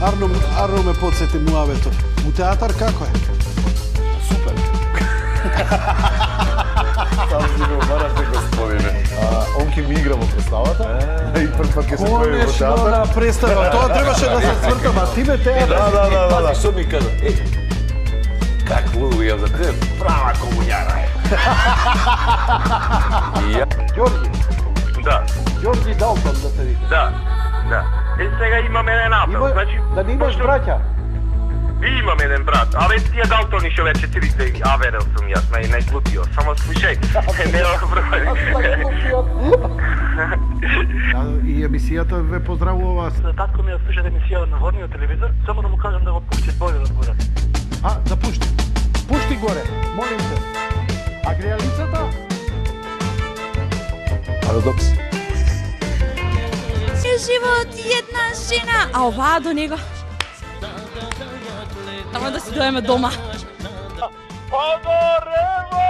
Арно ме подсети муавето. У театар како е? Супер. Сам си го барате, господине. он ќе ми игра во представата и прв пат ќе се појави во Конечно театар. на представа. Тоа требаше да се свртам, а тебе театар. Да. Пази, што ми кажа? Как луѓе за те права комуњара е. Ѓорѓи. Да. Ѓорѓи Далтон да те вика. Да. Сега имам еден апел, значи... Да не имаш браќа? Ви имам еден брат, абе тие Далтони шо вече трите аверел сум јас, најглупио, само слушај, нема проблем. И емисијата ве поздравува. Татко ми ја слуша емисијата на водниот телевизор, само да му кажам да го пушти боле да горе. Да пушти. Пушти горе, молим те. А грејалицата? Парадокс. Живот една жена, а оваа до него. Само да си доеме дома. Подорево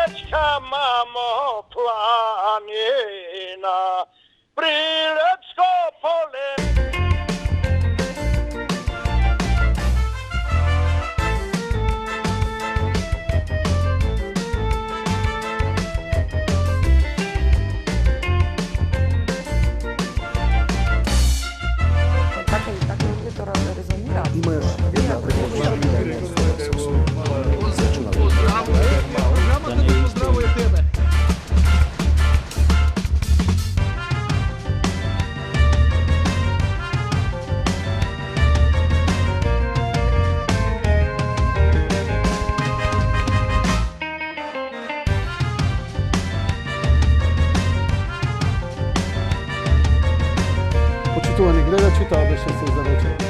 ечка мамо планина, Прилепско поле. Има една Почитувани гледачи, тоа беше се за вечер.